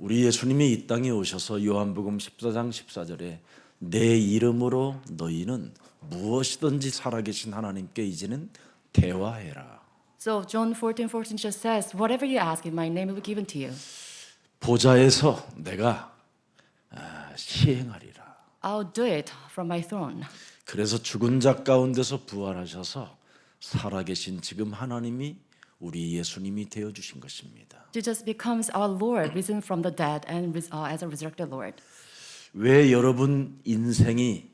우리 예수님이 이 땅에 오셔서 요한복음 14장 14절에 내 이름으로 너희는 무엇이든지 살아계신 하나님께 이제는 대화해라. So John 14:14 just says, whatever you ask in my name will be given to you. 보좌에서 내가 시행하리라. I'll do it from my throne. 그래서 죽은 자 가운데서 부활하셔서 살아계신 지금 하나님이 우리 예수님이 되어 주신 것입니다. Jesus becomes our Lord, risen from the dead and as a resurrected Lord. 왜 여러분 인생이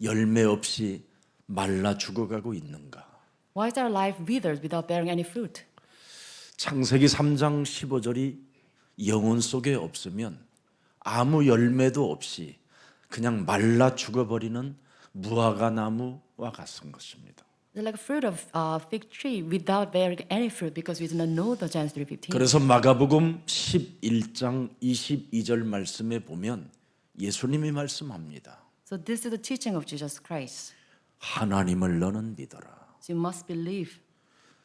열매 없이 말라 죽어가고 있는가? Why is our life withered without bearing any fruit? 창세기 3장 15절이 영혼 속에 없으면 아무 열매도 없이 그냥 말라 죽어버리는 무화과 나무와 같은 것입니다. They're like a fruit of fig tree without bearing any fruit because we do not know the Genesis 3:15. 그래서 마가복음 11장 22절 말씀에 보면 예수님이 말씀합니다. So this is the teaching of Jesus Christ. 하나님을 너는 믿어라. So you must believe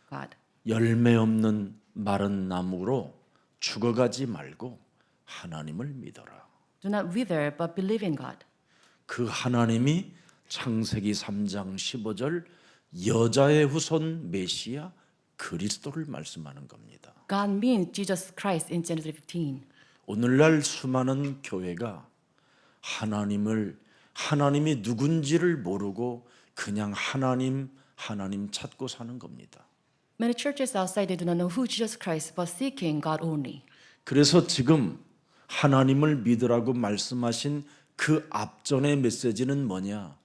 God. 열매 없는 마른 나무로 죽어가지 말고 하나님을 믿어라. Do not wither, but believe in God. 그 하나님이 창세기 3장 15절 여자의 후손 메시아 그리스도를 말씀하는 겁니다. God means Jesus Christ in Genesis 3:15. 오늘날 수많은 교회가 하나님이 누군지를 모르고 그냥 하나님 찾고 사는 겁니다. Many churches outside they do not know who Jesus Christ, but seeking God only. 그래서 지금 하나님을 믿으라고 말씀하신 그 앞전의 메시지는 뭐냐?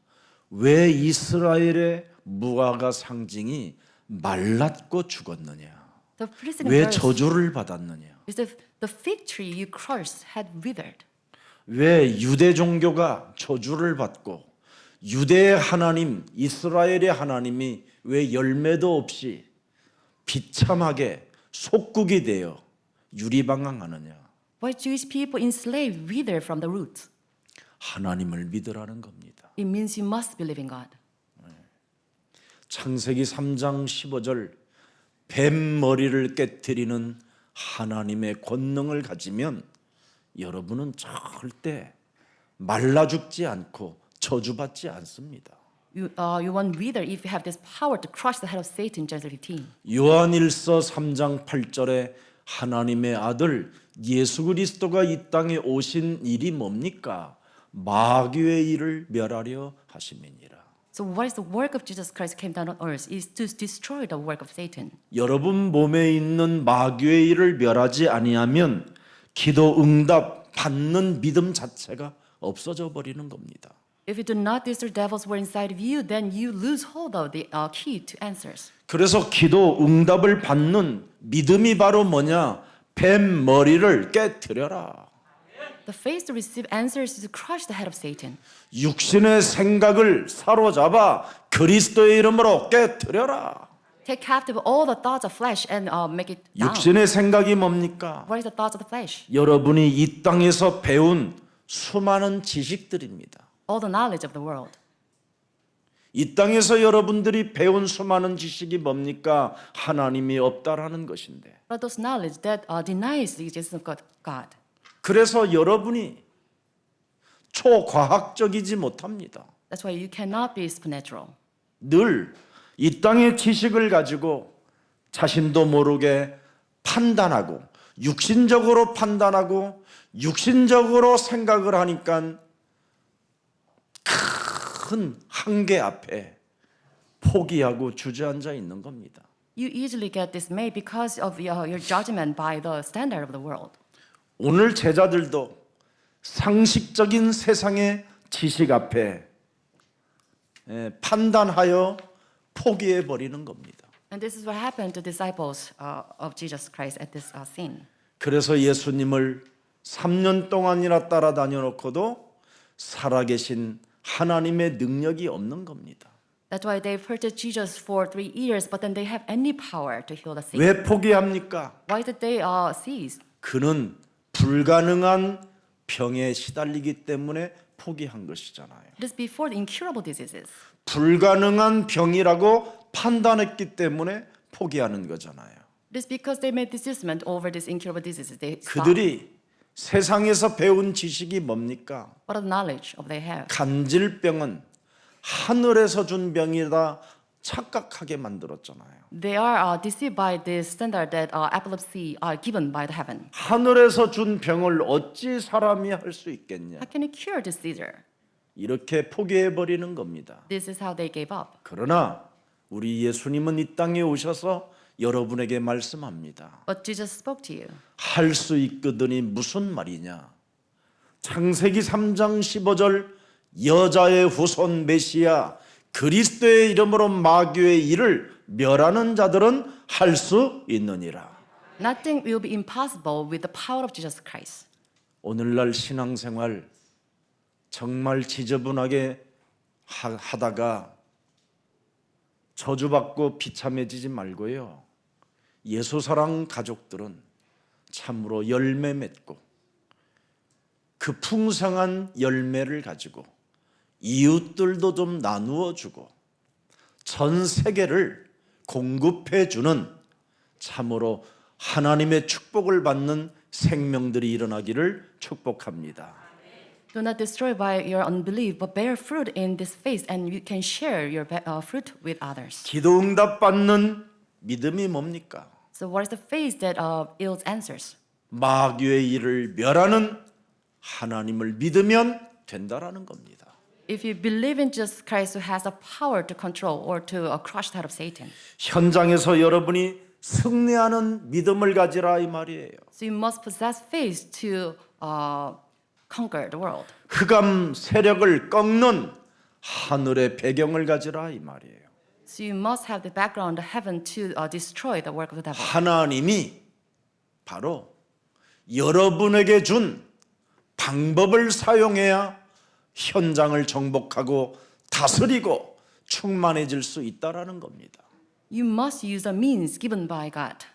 왜 이스라엘의 무화과 상징이 말랐고 죽었느냐? The preceding 왜 verse 저주를 받았느냐? is the fig tree you crushed had withered. 왜 유대 종교가 저주를 받고 유대의 하나님, 이스라엘의 하나님이 왜 열매도 없이 비참하게 속국이 되어 유리방황하느냐? Why Jewish people enslaved wither from the roots? 하나님을 믿으라는 겁니다. It means you must believe in God. 창세기 3장 15절 뱀 머리를 깨뜨리는 하나님의 권능을 가지면 여러분은 절대 말라 죽지 않고 저주받지 않습니다. You won't wither if you have this power to crush the head of Satan, Genesis 15. 요한일서 3장 8절에 하나님의 아들 예수 그리스도가 이 땅에 오신 일이 뭡니까? 마귀의 일을 멸하려 하심이니라. So what is the work of Jesus Christ came down on earth is to destroy the work of Satan. 여러분 몸에 있는 마귀의 일을 멸하지 아니하면 기도 응답 받는 믿음 자체가 없어져 버리는 겁니다. If you do not destroy devils were inside of you, then you lose hold of the key to answers. 그래서 기도 응답을 받는 믿음이 바로 뭐냐? 뱀 머리를 깨뜨려라. The faith to receive answers is to crush the head of Satan. 육신의 생각을 사로잡아 그리스도의 이름으로 깨뜨려라. Take captive all the thoughts of flesh and make it down. 육신의 생각이 뭡니까? What is the thoughts of the flesh? 여러분이 이 땅에서 배운 수많은 지식들입니다. All the knowledge of the world. 이 땅에서 여러분들이 배운 수많은 지식이 뭡니까? 하나님이 없다라는 것인데. But those knowledge that denies the existence of God. 그래서 여러분이 초과학적이지 못합니다. That's why you cannot be supernatural. 늘 이 땅의 지식을 가지고 자신도 모르게 판단하고 육신적으로 판단하고 육신적으로 생각을 하니까 큰 한계 앞에 포기하고 주저앉아 있는 겁니다. You easily get dismayed because of your judgment by the standard of the world. 오늘 제자들도 상식적인 세상의 지식 앞에 판단하여 포기해 버리는 겁니다. And this is what happened to disciples of Jesus Christ at this scene. 그래서 예수님을 3년 동안이나 따라다녀 놓고도 살아계신 하나님의 능력이 없는 겁니다. That's why they persecuted Jesus for 3 years, but then they have any power to heal the sick. 왜 포기합니까? Why did they cease? 그는 불가능한 병에 시달리기 때문에 포기한 것이잖아요. It is before the incurable diseases. 불가능한 병이라고 판단했기 때문에 포기하는 거잖아요. It is because they made this judgment over these incurable diseases. They stopped. 그들이 세상에서 배운 지식이 뭡니까? What are the knowledge of they have? 간질병은 하늘에서 준 병이다 착각하게 만들었잖아요. They are deceived by the standard that epilepsy are given by the heaven. 하늘에서 준 병을 어찌 사람이 할 수 있겠냐? How can you cure this disease? 이렇게 포기해 버리는 겁니다. This is how they gave up. 그러나 우리 예수님은 이 땅에 오셔서 여러분에게 말씀합니다. But Jesus spoke to you. 할 수 있거든이 무슨 말이냐? 창세기 3장 15절 여자의 후손 메시아 그리스도의 이름으로 마귀의 일을 멸하는 자들은 할 수 있느니라. Nothing will be impossible with the power of Jesus Christ. 오늘날 신앙생활 정말 지저분하게 하다가 저주받고 비참해지지 말고요. 예수사랑 가족들은 참으로 열매 맺고 그 풍성한 열매를 가지고 이웃들도 좀 나누어 주고 전 세계를 공급해 주는 참으로 하나님의 축복을 받는 생명들이 일어나기를 축복합니다. Do not destroy by your unbelief, but bear fruit in this faith, and you can share your fruit with others. 기도 응답 받는 믿음이 뭡니까? So, what is the faith that yields answers? 마귀의 일을 멸하는 하나님을 믿으면 된다라는 겁니다. If you believe in Jesus Christ, who has the power to control or to crush the head of Satan, 현장에서 여러분이 승리하는 믿음을 가지라 이 말이에요. so you must possess faith to conquer the world. 흑암 세력을 꺾는 하늘의 배경을 가지라 이 말이에요. So you must have the background of heaven to destroy the work of the devil. 하나님이 바로 여러분에게 준 방법을 사용해야 현장을 정복하고 다스리고 충만해질 수 있다라는 겁니다. You must use the means given by God.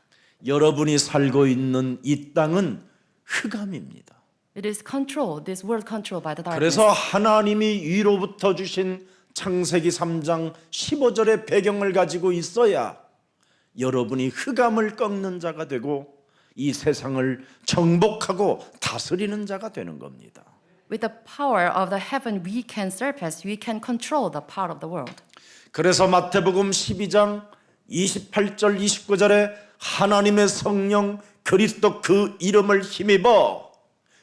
여러분이 살고 있는 이 땅은 흑암입니다. It is controlled, this world controlled by the darkness. 그래서 하나님이 위로부터 주신 창세기 3장 15절의 배경을 가지고 있어야 여러분이 흑암을 꺾는 자가 되고 이 세상을 정복하고 다스리는 자가 되는 겁니다. With the power of the heaven we can surpass, we can control the power of the world. 그래서 마태복음 12장 28절 29절에 하나님의 성령 그리스도 그 이름을 힘입어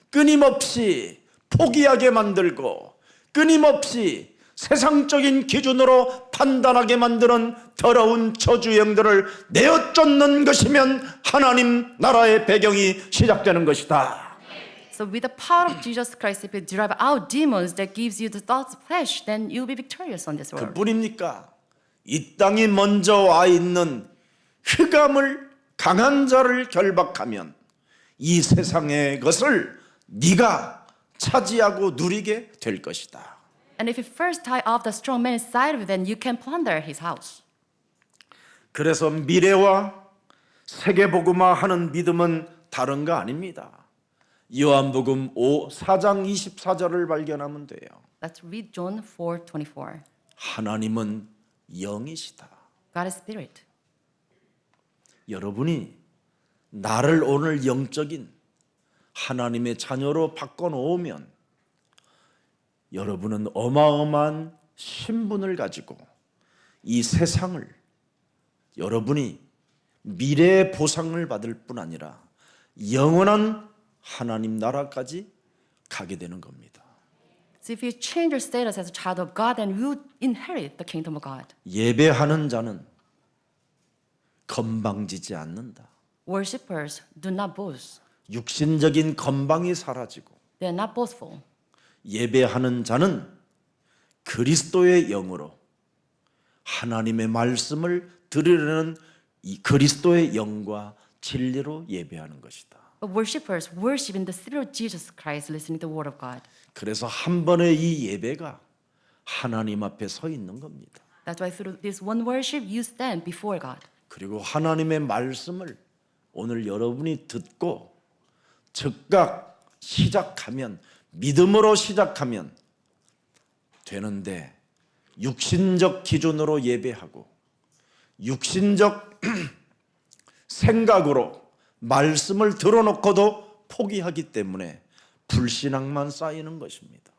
끊임없이 포기하게 만들고 끊임없이 세상적인 기준으로 판단하게 만드는 더러운 저주형들을 내어 쫓는 것이면 하나님 나라의 배경이 시작되는 것이다. So with the power of Jesus Christ, if you drive out demons that gives you the thoughts of flesh, then you'll be victorious on this world. 그뿐입니까? 이 땅이 먼저 와 있는 흑암을 강한 자를 결박하면 이 세상의 것을 네가 차지하고 누리게 될 것이다. And if you first tie off the strong man inside of you, then you can plunder his house. 그래서 미래와 세계복음화하는 믿음은 다른 거 아닙니다. 요한복음 4장 24절을 발견하면 돼요. Let's read John 4:24. 하나님은 영이시다. God is spirit. 여러분이 나를 오늘 영적인 하나님의 자녀로 바꿔놓으면 여러분은 어마어마한 신분을 가지고 이 세상을 여러분이 미래의 보상을 받을 뿐 아니라 영원한 하나님 나라까지 가게 되는 겁니다. So if you change your status as a child of God, then you inherit the kingdom of God. 예배하는 자는 건방지지 않는다. Worshippers do not boast. 육신적인 건방이 사라지고 They are not boastful. 예배하는 자는 그리스도의 영으로 하나님의 말씀을 들으려는 이 그리스도의 영과 진리로 예배하는 것이다. But worshippers worship in the spirit of Jesus Christ, listening to the word of God. 그래서 한 번의 이 예배가 하나님 앞에 서 있는 겁니다. That's why through this one worship, you stand before God. 그리고 하나님의 말씀을 오늘 여러분이 듣고 즉각 시작하면 믿음으로 시작하면 되는데 육신적 기준으로 예배하고 육신적 생각으로 말씀을 들어놓고도 포기하기 때문에 불신앙만 쌓이는 것입니다.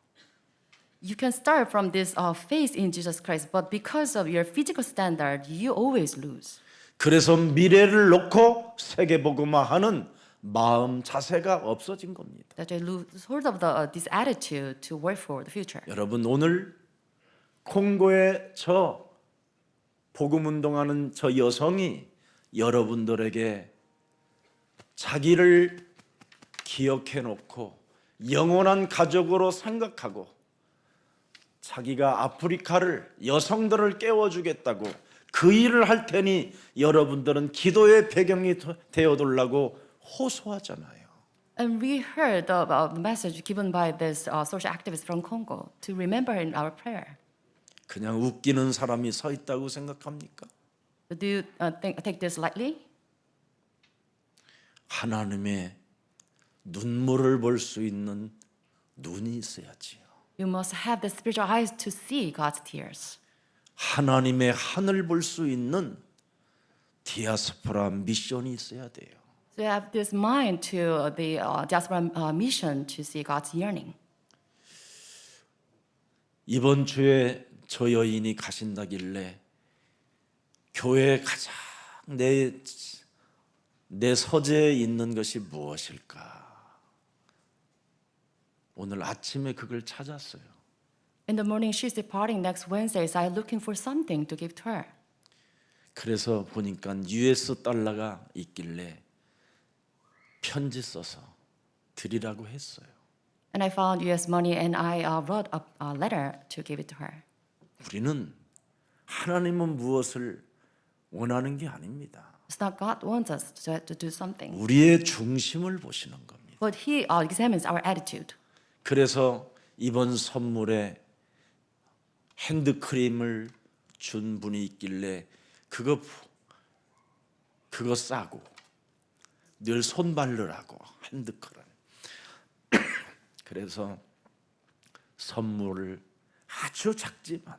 You can start from this faith in Jesus Christ, but because of your physical standard, you always lose. 그래서 미래를 놓고 세계복음화하는 마음 자세가 없어진 겁니다. That you lose hold of this attitude to work for the future. 여러분 오늘 콩고의 저 복음 운동하는 저 여성이 여러분들에게 자기를 기억해 놓고 영원한 가족으로 생각하고 자기가 아프리카를 여성들을 깨워주겠다고 그 일을 할 테니 여러분들은 기도의 배경이 되어달라고 호소하잖아요. And we heard the message given by this social activist from Congo to remember in our prayer. 그냥 웃기는 사람이 서 있다고 생각합니까? Do you take this lightly? 하나님의 눈물을 볼 수 있는 눈이 있어야지요. You must have the spiritual eyes to see God's tears. 하나님의 하늘 볼 수 있는 디아스포라 미션이 있어야 돼요. So you have this mind to the diaspora mission to see God's yearning. 이번 주에 저 여인이 가신다길래 교회에 가장 내 서재에 있는 것이 무엇일까? 오늘 아침에 그걸 찾았어요. In the morning, she's departing next Wednesday, so I'm looking for something to give to her. 그래서 보니까 US 달러가 있길래 편지 써서 드리라고 했어요. And I found U.S. money, and I wrote a letter to give it to her. 우리는 하나님은 무엇을 원하는 게 아닙니다. It's not God wants us to do something, 우리의 중심을 보시는 겁니다. but He examines our attitude. 그래서 이번 선물에 핸드크림을 준 분이 있길래 그거 싸고 늘 손 바르라고 핸드크림. 그래서 선물을 아주 작지만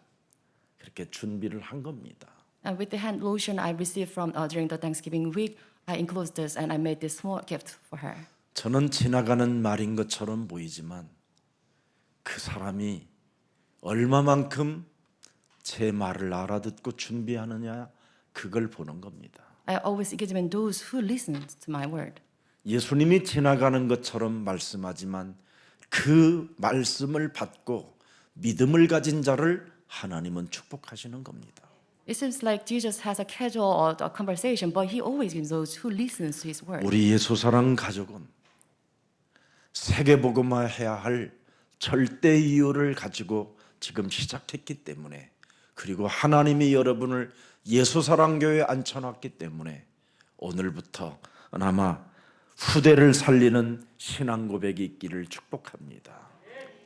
그렇게 준비를 한 겁니다. And with the hand lotion I received from during the Thanksgiving week, I enclosed this and I made this small gift for her. 저는 지나가는 말인 것처럼 보이지만 그 사람이 얼마만큼 제 말을 알아듣고 준비하느냐 그걸 보는 겁니다. I always examine those who listen to my word. 예수님이 지나가는 것처럼 말씀하지만 그 말씀을 받고 믿음을 가진 자를 하나님은 축복하시는 겁니다. It seems like Jesus has a casual conversation, but He always gives those who listen to His word. 우리 예수사랑 가족은 세계복음화해야 할 절대 이유를 가지고 지금 시작했기 때문에 그리고 하나님이 여러분을 예수사랑교회에 앉혀놨기 때문에 오늘부터 아마 후대를 살리는 신앙 고백이 있기를 축복합니다.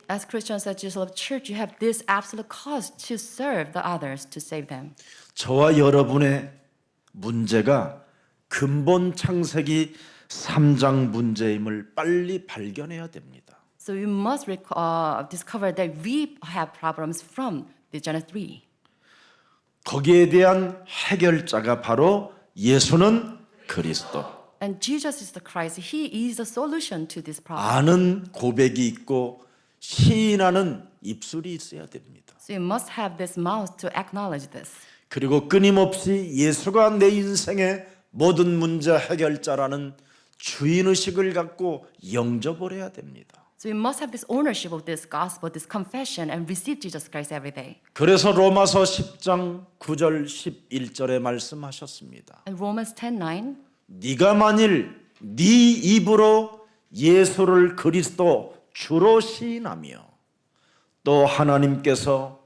As Christians at Jesus Love Church, you have this absolute cause to serve the others, to save them. 저와 여러분의 문제가 근본 창세기 3장 문제임을 빨리 발견해야 됩니다. So you must discover that we have problems from the Genesis 3. 거기에 대한 해결자가 바로 예수는 그리스도. And Jesus is the Christ. He is the solution to this problem. 아는 고백이 있고 시인하는 입술이 있어야 됩니다. So you must have this mouth to acknowledge this. 그리고 끊임없이 예수가 내 인생의 모든 문제 해결자라는 주인의식을 갖고 영접을 해야 됩니다. So you must have this ownership of this gospel, this confession, and receive Jesus Christ every day. 그래서 로마서 10장 9절 11절에 말씀하셨습니다. And Romans 10:9. 네가 만일 네 입으로 예수를 그리스도 주로 시인하며 또 하나님께서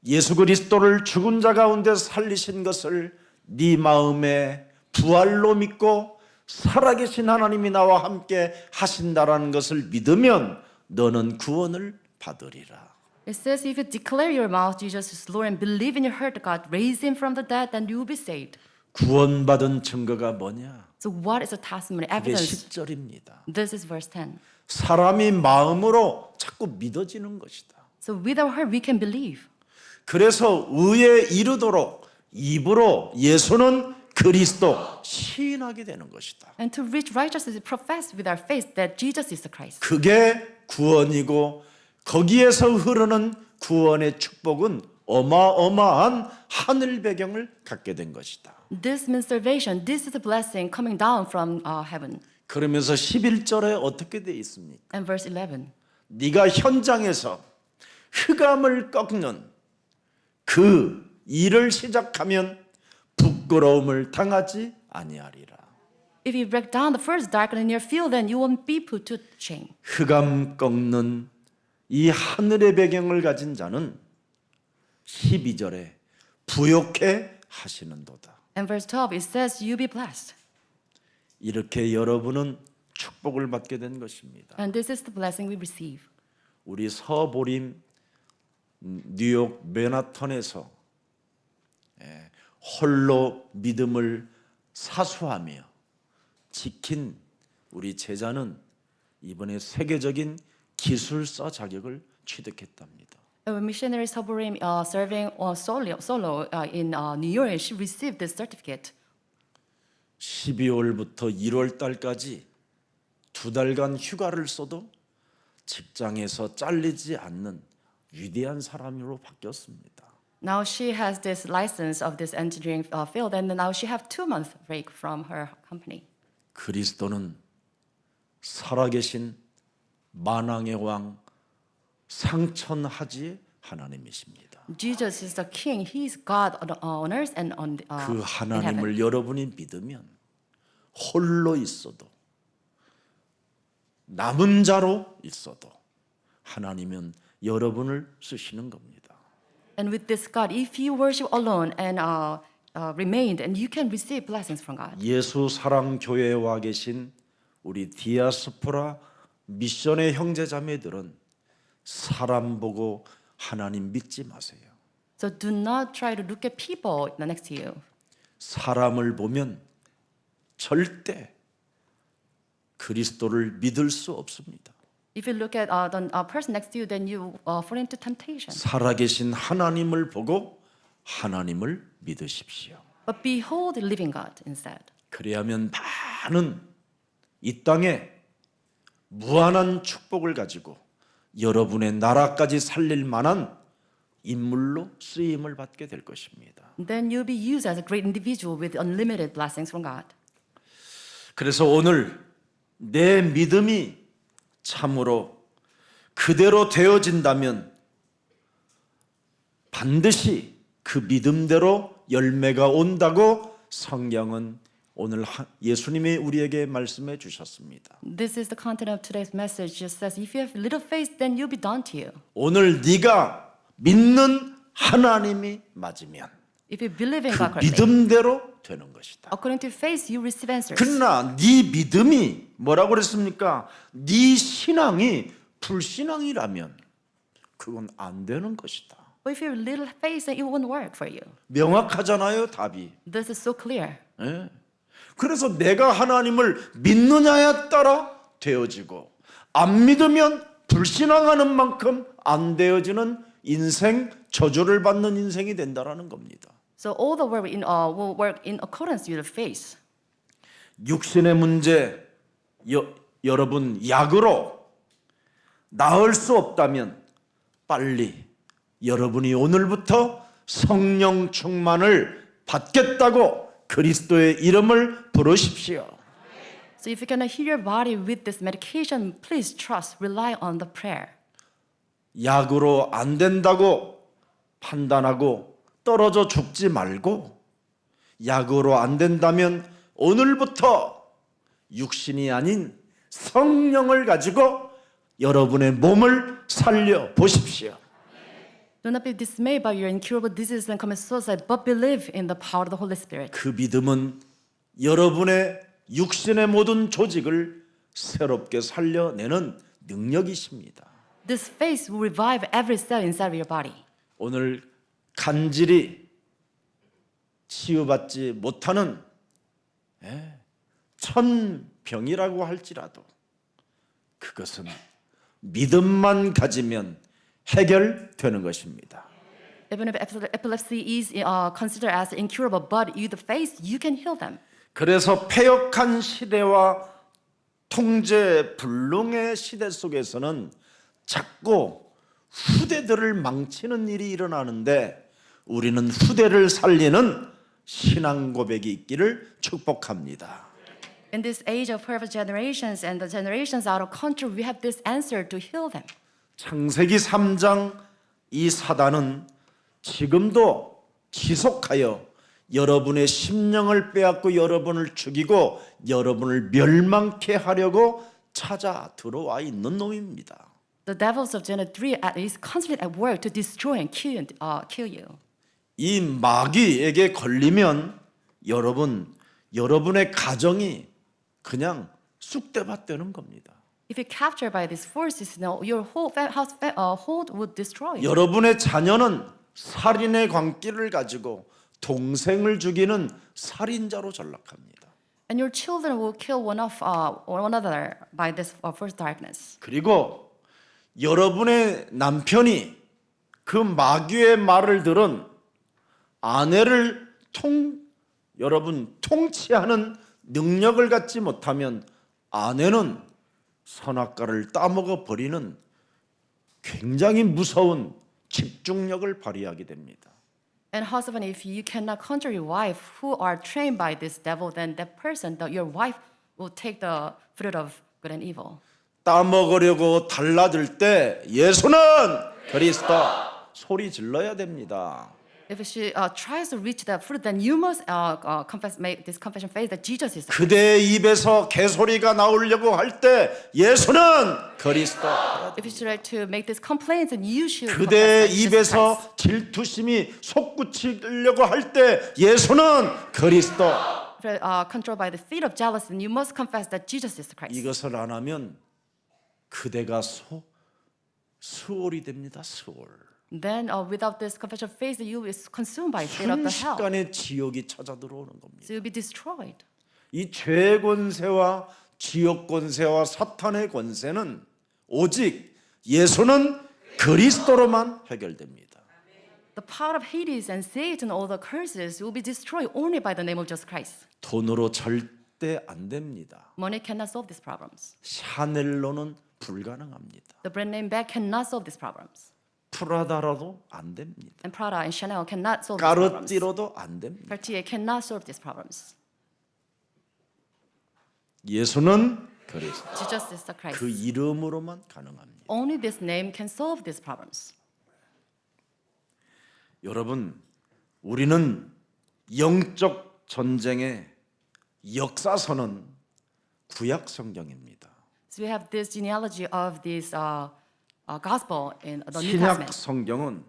예수 그리스도를 죽은 자 가운데 살리신 것을 네 마음에 부활로 믿고 살아계신 하나님이 나와 함께 하신다라는 것을 믿으면 너는 구원을 받으리라. It says, if you declare your mouth Jesus is Lord and believe in your heart that God raised Him from the dead, then you will be saved. 구원받은 증거가 뭐냐? So what is the testimony, 그게 evidence? 10절입니다. This is verse 10. 사람이 마음으로 자꾸 믿어지는 것이다. So with our heart we can believe. 그래서 의에 이르도록 입으로 예수는 그리스도 시인하게 되는 것이다. And to reach righteousness, we profess with our faith that Jesus is the Christ. 그게 구원이고 거기에서 흐르는 구원의 축복은 어마어마한 하늘 배경을 갖게 된 것이다. This means salvation. This is a blessing coming down from heaven. 그러면서 11절에 어떻게 돼 있습니까? And verse 11. 네가 현장에서 흑암을 꺾는 그 일을 시작하면 부끄러움을 당하지 아니하리라. If you break down the first darkness in your field, then you won't be put to shame. 흑암 꺾는 이 하늘의 배경을 가진 자는 12절에 부욕해 하시는도다. And verse 12, it says, you be blessed. 이렇게 여러분은 축복을 받게 된 것입니다. And this is the blessing we receive. 우리 서보림 뉴욕 맨하탄에서 홀로 믿음을 사수하며 지킨 우리 제자는 이번에 세계적인 기술사 자격을 취득했답니다. A missionary Saburim serving solo in New York, she received this certificate. 12월부터 1월 달까지 2달간 휴가를 써도 직장에서 잘리지 않는 위대한 사람으로 바뀌었습니다. Now she has this license of this engineering field, and now she have 2 months break from her company. 그리스도는 살아계신 만왕의 왕 상천하지의 하나님이십니다. Jesus is the King. He is God on earth and on 그 in heaven. 하나님을 여러분이 믿으면 홀로 있어도 남은 자로 있어도 하나님은 여러분을 쓰시는 겁니다. And with this God, if you worship alone and remained, and you can receive blessings from God. 예수 사랑 교회에 와 계신 우리 디아스포라 미션의 형제자매들은 사람 보고 하나님 믿지 마세요. So do not try to look at people next to you. 사람을 보면 절대 그리스도를 믿을 수 없습니다. If you look at the person next to you, then you fall into temptation. 살아계신 하나님을 보고 하나님을 믿으십시오. But behold the living God instead. 그래야면 많은 이 땅에 무한한 축복을 가지고 여러분의 나라까지 살릴 만한 인물로 쓰임을 받게 될 것입니다. Then you'll be used as a great individual with unlimited blessings from God. 그래서 오늘 내 믿음이 참으로 그대로 되어진다면 반드시 그 믿음대로 열매가 온다고 성경은 오늘 예수님이 우리에게 말씀해 주셨습니다. This is the content of today's message. Just says, if you have little faith, then you'll be done to you. 오늘 네가 믿는 하나님이 맞으면 If you believe in 그 God correctly, 믿음대로 되는 것이다. according to faith, you receive answers. 그러나 네 믿음이 뭐라고 그랬습니까? 네 신앙이 불신앙이라면 그건 안 되는 것이다. But if you have little faith, then it won't work for you. 명확하잖아요, 답이. This is so clear. 예. 그래서 내가 하나님을 믿느냐에 따라 되어지고 안 믿으면 불신앙하는 만큼 안 되어지는 인생, 저주를 받는 인생이 된다라는 겁니다. So all the work will work in accordance with the faith. 육신의 문제 여러분 약으로 나을 수 없다면 빨리 여러분이 오늘부터 성령 충만을 받겠다고 그리스도의 이름을 부르십시오. So if you cannot heal your body with this medication, please trust, rely on the prayer. 약으로 안 된다고 판단하고 떨어져 죽지 말고 약으로 안 된다면 오늘부터 육신이 아닌 성령을 가지고 여러분의 몸을 살려 보십시오. Do not be dismayed by your incurable disease and commit suicide, but believe in the power of the Holy Spirit. 그 믿음은 여러분의 육신의 모든 조직을 새롭게 살려내는 능력이십니다. This faith will revive every cell inside of your body. 오늘 간질이 치유받지 못하는 천병이라고 할지라도 그것은 믿음만 가지면 해결되는 것입니다. Even if epilepsy is considered as incurable, but you the face, you can heal them. 그래서 패역한 시대와 통제 불능의 시대 속에서는 자꾸 후대들을 망치는 일이 일어나는데 우리는 후대를 살리는 신앙 고백이 있기를 축복합니다. In this age of perfect generations and the generations out of control, we have this answer to heal them. 창세기 3장 이 사단은 지금도 지속하여 여러분의 심령을 빼앗고 여러분을 죽이고 여러분을 멸망케 하려고 찾아 들어와 있는 놈입니다. The devils of Genesis 3 is constantly at work to destroy and kill you. 이 마귀에게 걸리면 여러분의 가정이 그냥 쑥대밭 되는 겁니다. If you're captured by these forces, your whole household would destroy you. 여러분의 자녀는 살인의 광기를 가지고 동생을 죽이는 살인자로 전락합니다. And your children will kill one another by this first darkness. 그리고 여러분의 남편이 그 마귀의 말을 들은 아내를 통치하는 능력을 갖지 못하면 아내는 선악과를 따먹어 버리는 굉장히 무서운 집중력을 발휘하게 됩니다. And husband, if you cannot control your wife who are trained by this devil, then that person, your wife, will take the fruit of good and evil. 따먹으려고 달라들 때 예수는 그리스도 소리 질러야 됩니다. If she tries to reach that fruit, then you must make this confession faith that Jesus is. 그대의 입에서 개소리가 나오려고 할 때 예수는 그리스도. If you try to make this complaint, then you should. 그대의 confess that Jesus 입에서 질투심이 솟구치려고 할 때 예수는 그리스도. Christ. Controlled by the feet of jealousy, then you must confess that Jesus is Christ. 이것을 안 하면 그대가 수월이 됩니다. 수월. Then, without this confession of faith, you is consumed by fear of the hell. 순식간에 지옥이 찾아 들어오는 겁니다. So you'll be destroyed. 이 죄의 권세와 지옥 권세와 사탄의 권세는 오직 예수는 그리스도로만 해결됩니다. The power of Hades and Satan, all the curses, will be destroyed only by the name of Jesus Christ. 돈으로 절대 안 됩니다. Money cannot solve these problems. 샤넬로는 불가능합니다. The brand name bag cannot solve these problems. 프라다라도 안 됩니다. And Prada and Chanel cannot solve these problems. 까르띠로도 안 됩니다. Cartier cannot solve these problems. 예수는 그리스도. Jesus is the Christ. 그 이름으로만 가능합니다. Only this name can solve these problems. 여러분, 우리는 영적 전쟁의 역사서는 구약 성경입니다. So we have this genealogy of this gospel in the New 신약 Testament. 성경은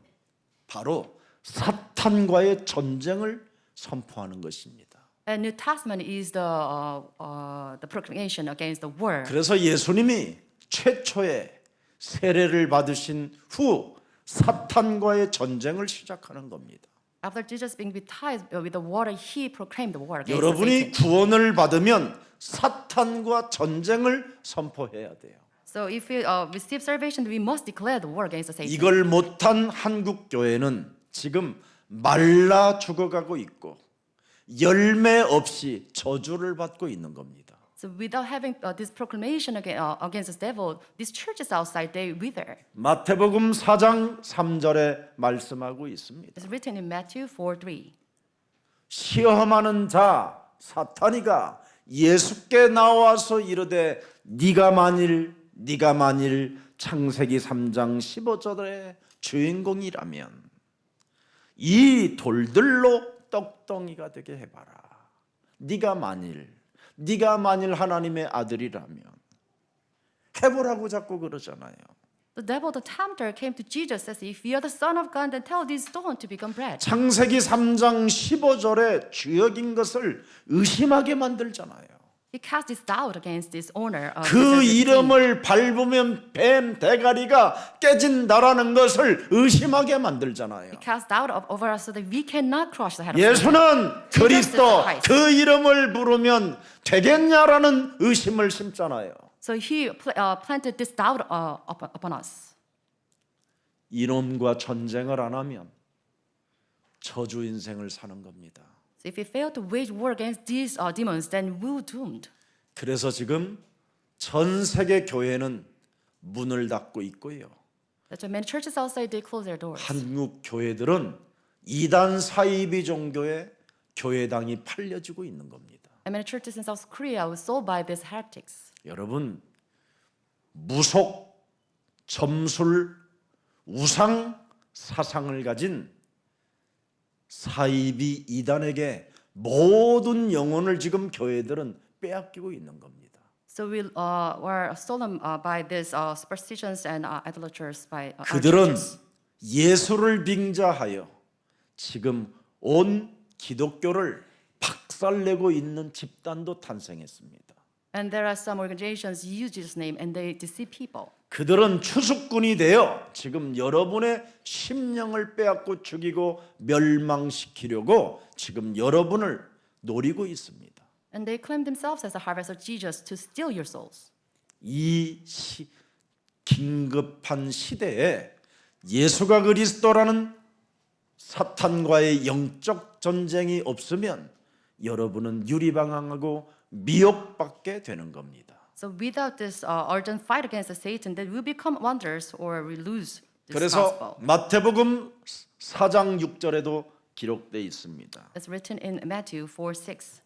바로 사탄과의 전쟁을 선포하는 것입니다. And New Testament is the proclamation against the world. 그래서 예수님이 최초의 세례를 받으신 후 사탄과의 전쟁을 시작하는 겁니다. After Jesus being baptized with the water, he proclaimed the war against 여러분이 Satan. 구원을 받으면 사탄과 전쟁을 선포해야 돼요. So if we receive salvation, we must declare the war against Satan. 이걸 못한 한국 교회는 지금 말라 죽어가고 있고 열매 없이 저주를 받고 있는 겁니다. So without having this proclamation against the devil, these churches outside, they wither. 마태복음 4장 3절에 말씀하고 있습니다. It's written in Matthew 4:3. 시험하는 자 사탄이가 예수께 나와서 이르되 네가 만일 창세기 3장 15절의 주인공이라면 이 돌들로 떡덩이가 되게 해봐라. 네가 만일 하나님의 아들이라면 해보라고 자꾸 그러잖아요. The devil, the tempter, came to Jesus and says, "If you are the Son of God, then tell this stone to become bread." 창세기 3장 15절의 주역인 것을 의심하게 만들잖아요. He cast this doubt against this owner of 그 Genesis 3. 이름을 밟으면 뱀 대가리가 깨진다라는 것을 의심하게 만들잖아요. He cast doubt over us so that we cannot crush the head of Satan. 예수는 그리스도 그 이름을 부르면 되겠냐라는 의심을 심잖아요. So he planted this doubt upon us. 이놈과 전쟁을 안 하면 저주 인생을 사는 겁니다. So if we fail to wage war against these demons, then we're doomed. 그래서 지금 전 세계 교회는 문을 닫고 있고요. That's why many churches outside they close their doors. 한국 교회들은 이단 사이비 종교에 교회당이 팔려지고 있는 겁니다. And many churches in South Korea were sold by these heretics. 여러분, 무속, 점술, 우상 사상을 가진 사이비 이단에게 모든 영혼을 지금 교회들은 빼앗기고 있는 겁니다. So we were stolen by these superstitions and idolaters by our 그들은 churches. 예수를 빙자하여 지금 온 기독교를 박살내고 있는 집단도 탄생했습니다. And there are some organizations use Jesus' name and they deceive people. 그들은 추수꾼이 되어 지금 여러분의 심령을 빼앗고 죽이고 멸망시키려고 지금 여러분을 노리고 있습니다. And they claim themselves as the harvest of Jesus to steal your souls. 이 긴급한 시대에 예수가 그리스도라는 사탄과의 영적 전쟁이 없으면 여러분은 유리방황하고 미혹받게 되는 겁니다. So without this urgent fight against the Satan, then we become wonders or we lose this 그래서 gospel. 마태복음 4장 6절에도 기록되어 있습니다. It's written in Matthew 4:6.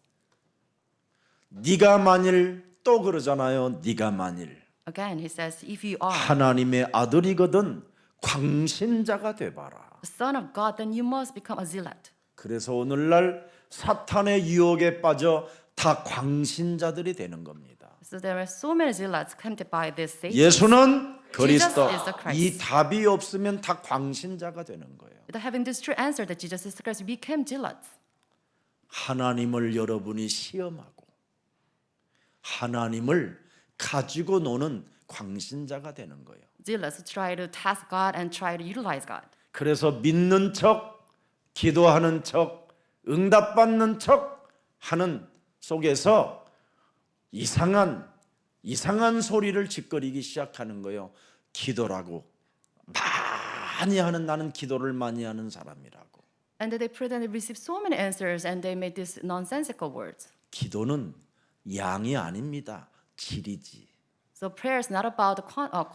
네가 만일 또 그러잖아요. 네가 만일 Again, he says, if you are 하나님의 아들이거든 광신자가 돼봐라. the son of God, then you must become a zealot. 그래서 오늘날 사탄의 유혹에 빠져 다 광신자들이 되는 겁니다. So there are so many zealots tempted by this Satan. 예수는 그리스도. Jesus is the Christ. 이 답이 없으면 다 광신자가 되는 거예요. Without having this true answer that Jesus is the Christ, we became zealots. 하나님을 여러분이 시험하고 하나님을 가지고 노는 광신자가 되는 거예요. Zealots who try to task God and try to utilize God. 그래서 믿는 척, 기도하는 척, 응답받는 척 하는 속에서 이상한 소리를 짓거리기 시작하는 거예요. 기도라고 많이 하는 나는 기도를 많이 하는 사람이라고. And they pray and they receive so many answers and they made these nonsensical words. 기도는 양이 아닙니다. 질이지. So prayer is not about the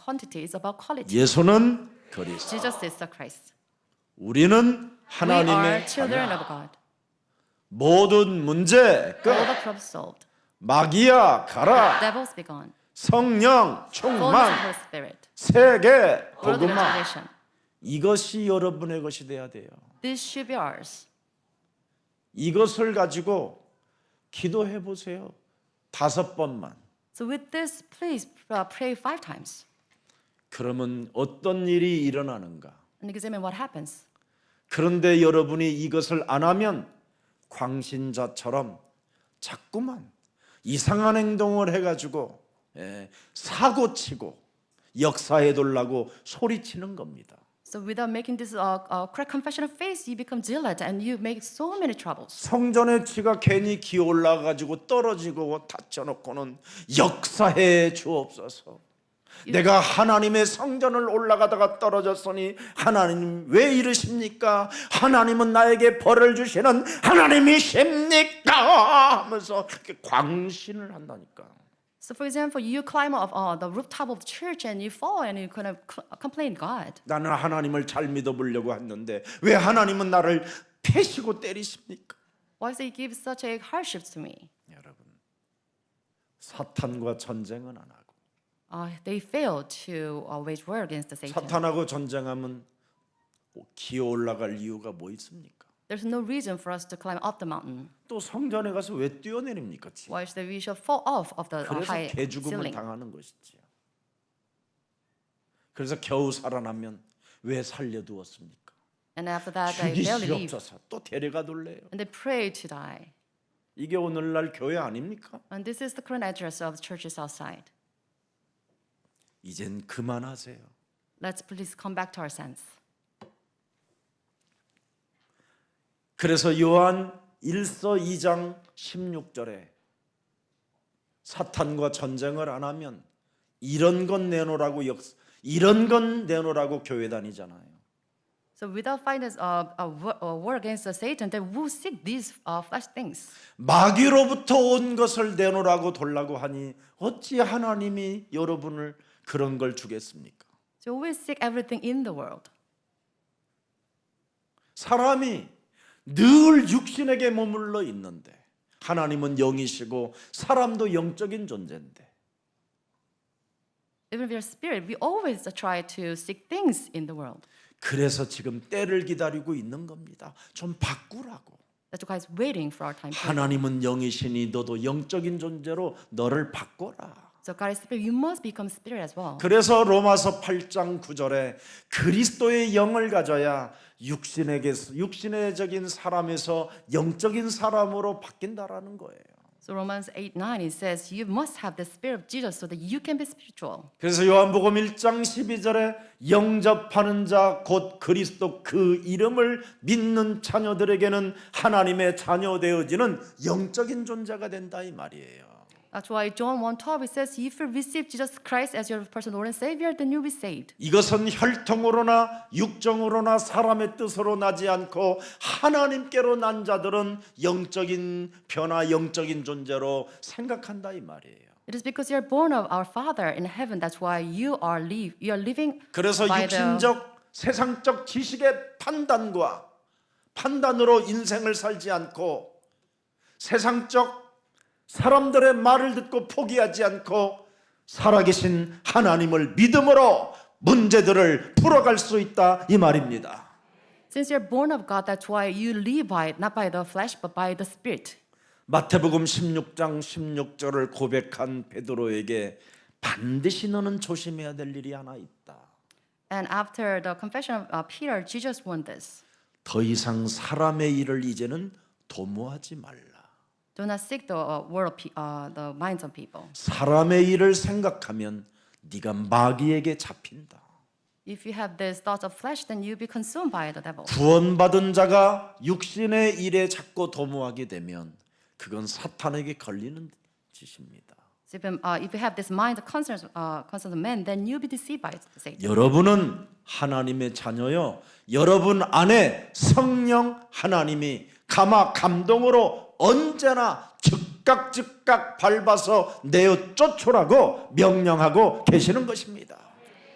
quantity, it's about quality. 예수는 그리스도. Jesus is the Christ. 우리는 We are 하나님의 children 자녀. of God. 모든 문제 끝. All the problems solved. 마귀야 가라. Devils be gone. 성령 Fullness of 충만. Holy Spirit. 세계 World 복음화. revelation. 이것이 여러분의 것이 돼야 돼요. This should be ours. 이것을 가지고 기도해 보세요. 5번만. So with this, please pray 5 times 그러면 어떤 일이 일어나는가? and examine what happens. 그런데 여러분이 이것을 안 하면 광신자처럼 자꾸만 이상한 행동을 해가지고 사고치고 역사에 돌라고 소리치는 겁니다. So without making this correct confession of faith, you become zealot and you make so many troubles. 성전의 지가 괜히 기어 올라가지고 떨어지고 다쳐놓고는 역사해 주옵소서. 내가 하나님의 성전을 올라가다가 떨어졌으니 하나님 왜 이러십니까? 하나님은 나에게 벌을 주시는 하나님이십니까? 하면서 광신을 한다니까. So for example, you climb up the rooftop of the church and you fall and you kind of complain God. 나는 하나님을 잘 믿어보려고 했는데 왜 하나님은 나를 패시고 때리십니까? Why does He give such a hardships to me? 여러분, 사탄과 전쟁은 안 하고 They fail to wage war against the Satan. 사탄하고 전쟁하면 기어 올라갈 이유가 뭐 있습니까? There's no reason for us to climb up the mountain. 또 성전에 가서 왜 뛰어내립니까? Why is that we should fall off of the 그래서 high 개죽음을 ceiling? 당하는 것이지요. 그래서 겨우 살아나면 왜 살려두었습니까? And after that, they barely leave. 죽이시옵소서. 또 데려가 둘래요. And they pray to die. 이게 오늘날 교회 아닙니까? And this is the current address of the churches outside. 이젠 그만하세요. Let's please come back to our sense. 그래서 요한 1서 2장 16절에 사탄과 전쟁을 안 하면 이런 건 내놓으라고 교회 다니잖아요. So without fighting a war against the Satan, then who seek these flesh things? 마귀로부터 온 것을 내놓으라고 돌라고 하니 어찌 하나님이 여러분을 그런 걸 주겠습니까? So we seek everything in the world. 사람이 늘 육신에게 머물러 있는데 하나님은 영이시고 사람도 영적인 존재인데 Even if we are spirit, we always try to seek things in the world. 그래서 지금 때를 기다리고 있는 겁니다. 좀 바꾸라고. That's why God's waiting for our time. 하나님은 영이시니 너도 영적인 존재로 너를 바꿔라. So God is spirit. You must become spirit as well. 그래서 로마서 8장 9절에 그리스도의 영을 가져야 육신의적인 사람에서 영적인 사람으로 바뀐다라는 거예요. So Romans 8:9 it says you must have the spirit of Jesus so that you can be spiritual. 그래서 요한복음 1장 12절에 영접하는 자 곧 그리스도 그 이름을 믿는 자녀들에게는 하나님의 자녀 되어지는 영적인 존재가 된다 이 말이에요. That's why John 1:12 it says if you receive Jesus Christ as your personal Lord and Savior, then you'll be saved. 이것은 혈통으로나 육정으로나 사람의 뜻으로 나지 않고 하나님께로 난 자들은 영적인 변화, 영적인 존재로 생각한다 이 말이에요. It is because you are born of our Father in heaven. That's why you are living 그래서 by 육신적 세상적 지식의 판단으로 인생을 살지 않고 세상적 사람들의 말을 듣고 포기하지 않고 살아계신 하나님을 믿음으로 문제들을 풀어갈 수 있다 이 말입니다. Since you're born of God, that's why you live by not by the flesh but by the Spirit. 마태복음 16장 16절을 고백한 베드로에게 반드시 너는 조심해야 될 일이 하나 있다. And after the confession of Peter, Jesus warned this. 더 이상 사람의 일을 이제는 도모하지 말라. Do not seek the the minds of people. 사람의 일을 생각하면 네가 마귀에게 잡힌다. If you have these thoughts of flesh, then you'll be consumed by the devil. 구원받은 자가 육신의 일에 자꾸 도모하게 되면 그건 사탄에게 걸리는 짓입니다. So if you have this mind concerns of men, then you'll be deceived by Satan. 여러분은 하나님의 자녀요. 여러분 안에 성령 하나님이 감동으로 언제나 즉각 밟아서 내어 쫓으라고 명령하고 계시는 것입니다.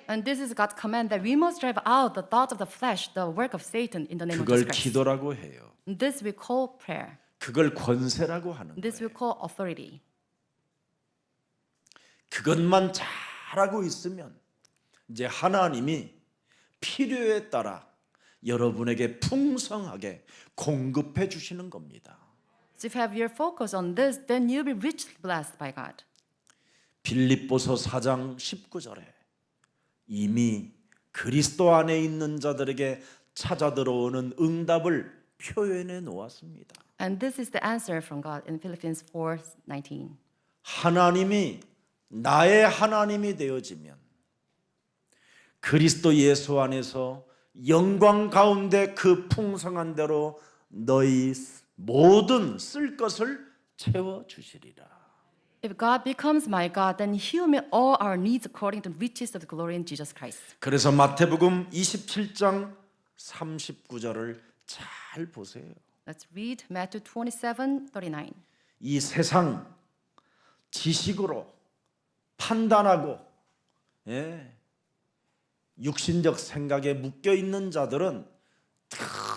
And this is God's command that we must drive out the thoughts of the flesh, the work of Satan in the name of 그걸 Jesus Christ. 기도라고 해요. This we call prayer. 그걸 권세라고 하는 This we 거예요. call authority. 그것만 잘하고 있으면 이제 하나님이 필요에 따라 여러분에게 풍성하게 공급해 주시는 겁니다. So if you have your focus on this, then you'll be richly blessed by God. 빌립보서 4장 19절에 이미 그리스도 안에 있는 자들에게 찾아 들어오는 응답을 표현해 놓았습니다. And this is the answer from God in Philippians 4:19. 하나님이 나의 하나님이 되어지면 그리스도 예수 안에서 영광 가운데 그 풍성한 대로 너희 모든 쓸 것을 채워 주시리라. If God becomes my God, then He will meet all our needs according to the riches of the glory in Jesus Christ. 그래서 마태복음 27장 39절을 잘 보세요. Let's read Matthew 27:39. 이 세상 지식으로 판단하고 육신적 생각에 묶여 있는 자들은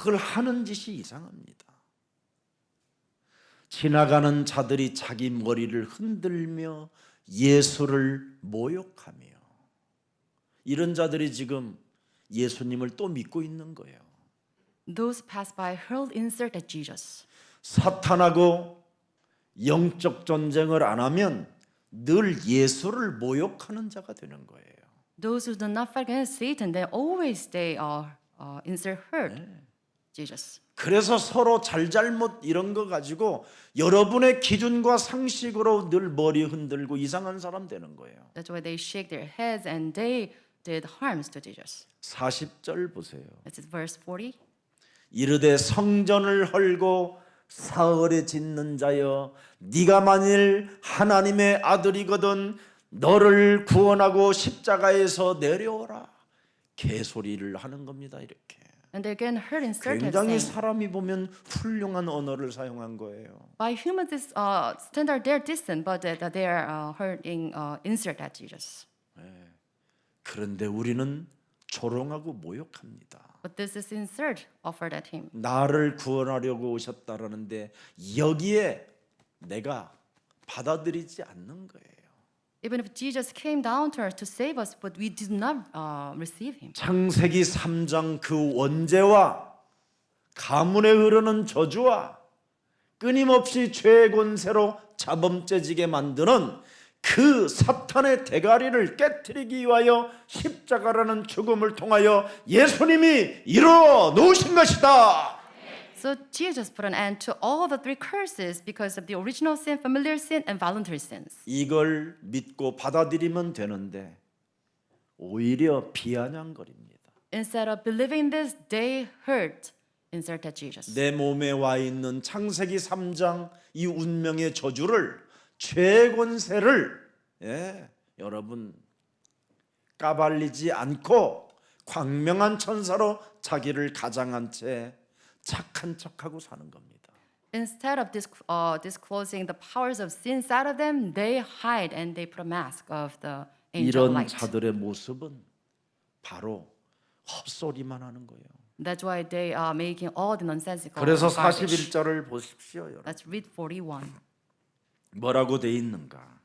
늘 하는 짓이 이상합니다. 지나가는 자들이 자기 머리를 흔들며 예수를 모욕하며 이런 자들이 지금 예수님을 또 믿고 있는 거예요. Those pass by hurled insult at Jesus. 사탄하고 영적 전쟁을 안 하면 늘 예수를 모욕하는 자가 되는 거예요. Those who do not fight against Satan, they always insult hurt Jesus. 그래서 서로 잘잘못 이런 거 가지고 여러분의 기준과 상식으로 늘 머리 흔들고 이상한 사람 되는 거예요. That's why they shake their heads and they did harms to Jesus. 40절 보세요. This is verse 40. 이르되 성전을 헐고 사흘에 짓는 자여 네가 만일 하나님의 아들이거든 너를 구원하고 십자가에서 내려오라. 개소리를 하는 겁니다. 이렇게. And they're getting hurt in certain 굉장히 things. 사람이 보면 훌륭한 언어를 사용한 거예요. By human standard, they're distant, but they're hurting insert at Jesus. 그런데 우리는 조롱하고 모욕합니다. But this is insert offered at him. 나를 구원하려고 오셨다라는데 여기에 내가 받아들이지 않는 거예요. Even if Jesus came down to earth to save us, but we did not receive him. 창세기 3장 그 원죄와 가문에 흐르는 저주와 끊임없이 죄의 권세로 자범죄지게 만드는 그 사탄의 대가리를 깨트리기 위하여 십자가라는 죽음을 통하여 예수님이 이루어 놓으신 것이다. So Jesus put an end to all the three curses because of the original sin, familiar sin, and voluntary sins. 이걸 믿고 받아들이면 되는데 오히려 비아냥거립니다. Instead of believing this, they hurt insert at Jesus. 내 몸에 와 있는 창세기 3장 이 운명의 저주를 죄의 권세를 여러분 까발리지 않고 광명한 천사로 자기를 가장한 채 착한 척하고 사는 겁니다. Instead of disclosing the powers of sin inside of them, they hide and they put a mask of the angel 이런 light. 자들의 모습은 바로 헛소리만 하는 거예요. That's why they are making all the nonsensical 그래서 garbage. 41절을 보십시오, 여러분. Let's read 41. 뭐라고 돼 있는가?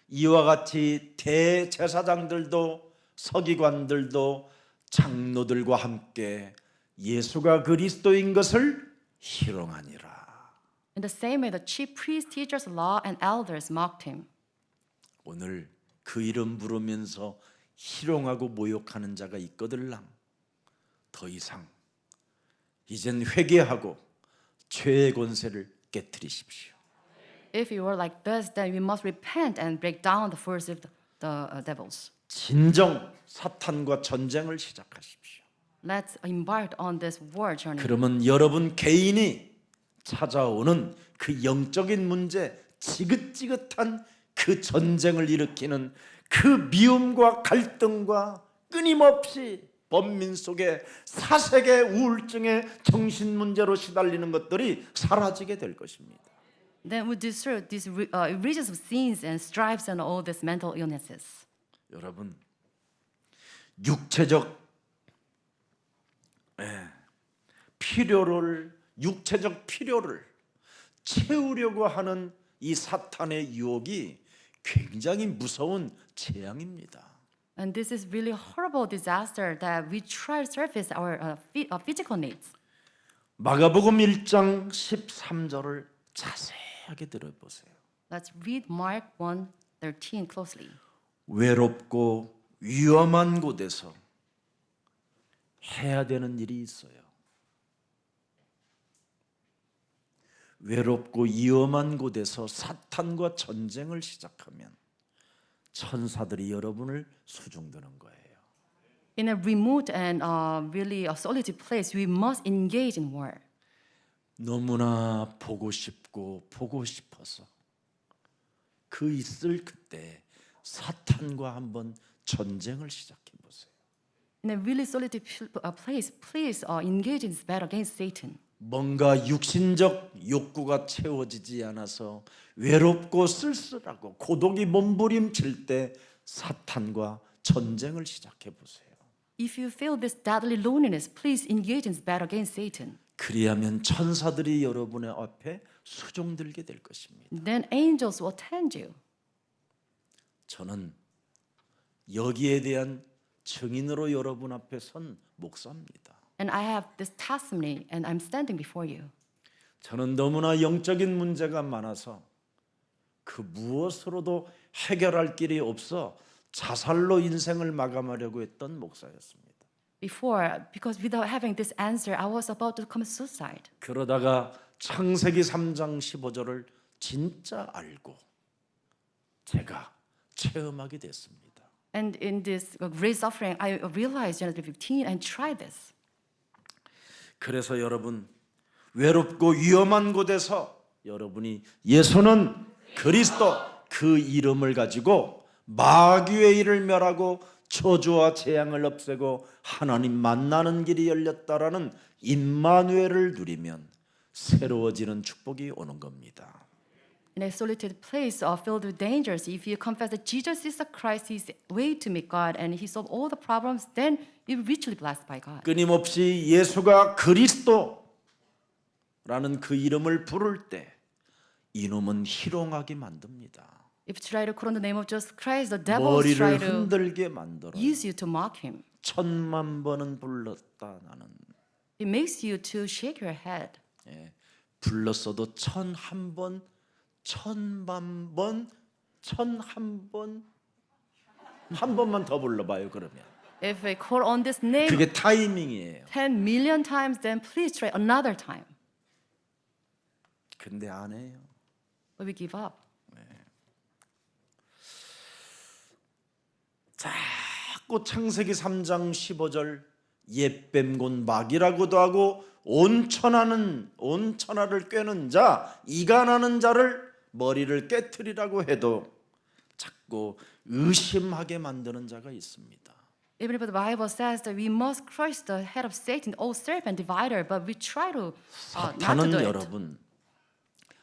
이와 같이 대제사장들도 서기관들도 장로들과 함께 예수가 그리스도인 것을 희롱하니라. In the same way, the chief priests, teachers, law, and elders mocked him. 오늘 그 이름 부르면서 희롱하고 모욕하는 자가 있거들랑 더 이상 이젠 회개하고 죄의 권세를 깨뜨리십시오. If you were like this, then we must repent and break down the force of the devils. 진정 사탄과 전쟁을 시작하십시오. Let's embark on this war journey. 그러면 여러분 개인이 찾아오는 그 영적인 문제, 지긋지긋한 그 전쟁을 일으키는 그 미움과 갈등과 끊임없이 범민 속에 사색의 우울증의 정신 문제로 시달리는 것들이 사라지게 될 것입니다. Then we destroy these regions of sins and stripes and all these mental illnesses. 여러분 육체적 육체적 필요를 채우려고 하는 이 사탄의 유혹이 굉장히 무서운 재앙입니다. And this is really horrible disaster that we try to surface our physical needs. 마가복음 1장 13절을 자세하게 들어보세요. Let's read Mark 1:13 closely. 외롭고 위험한 곳에서 해야 되는 일이 있어요. 외롭고 위험한 곳에서 사탄과 전쟁을 시작하면 천사들이 여러분을 수중드는 거예요. In a remote and really a solitude place, we must engage in war. 너무나 보고 싶고 보고 싶어서 그 있을 그때 사탄과 한번 전쟁을 시작해 보세요. In a really solitude place, please engage in this battle against Satan. 뭔가 육신적 욕구가 채워지지 않아서 외롭고 쓸쓸하고 고독이 몸부림칠 때 사탄과 전쟁을 시작해 보세요. If you feel this deadly loneliness, please engage in this battle against Satan. 그리하면 천사들이 여러분의 앞에 수종들게 될 것입니다. Then angels will attend you. 저는 여기에 대한 증인으로 여러분 앞에 선 목사입니다. And I have this testimony, and I'm standing before you. 저는 너무나 영적인 문제가 많아서 그 무엇으로도 해결할 길이 없어 자살로 인생을 마감하려고 했던 목사였습니다. Before, because without having this answer, I was about to commit suicide. 그러다가 창세기 3장 15절을 진짜 알고 제가 체험하게 됐습니다. And in this great suffering, I realized Genesis 15 and tried this. 그래서 여러분 외롭고 위험한 곳에서 여러분이 예수는 그리스도 그 이름을 가지고 마귀의 일을 멸하고 저주와 재앙을 없애고 하나님 만나는 길이 열렸다라는 임마누엘을 누리면 새로워지는 축복이 오는 겁니다. In a isolated place filled with dangers, if you confess that Jesus is the Christ, He's the way to meet God, and He solved all the problems, then you're richly blessed by God. 끊임없이 예수가 그리스도라는 그 이름을 부를 때 이놈은 희롱하게 만듭니다. If you try to call on the name of Jesus Christ, the devil will try 머리를 to 흔들게 만들어. use you to mock Him. 1000만 번은 불렀다 나는. It makes you to shake your head. 예, 불렀어도 1001번, 1000만 번, 1001번, 한 번만 더 불러봐요 그러면. If I call on this name 그게 타이밍이에요. 10 million times, then please try another time. 근데 안 해요. But we give up. 자꾸 창세기 3장 15절 옛뱀곤 막이라고도 하고 온 천하를 꿰는 자, 이간하는 자를 머리를 깨트리라고 해도 자꾸 의심하게 만드는 자가 있습니다. Even if the Bible says that we must crush the head of Satan, the old serpent divider, but we try to not to 사탄은 do it. 여러분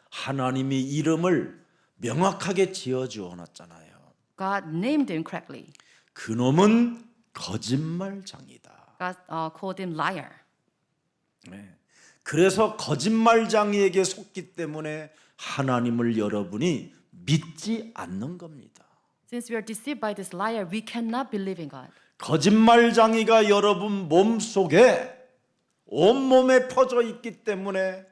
하나님이 이름을 명확하게 지어 주어놨잖아요. God named him correctly. 그놈은 거짓말장이다. God called him liar. 네. 그래서 거짓말장이에게 속기 때문에 하나님을 여러분이 믿지 않는 겁니다. Since we are deceived by this liar, we cannot believe in God. 거짓말장이가 여러분 몸속에 온몸에 퍼져 있기 때문에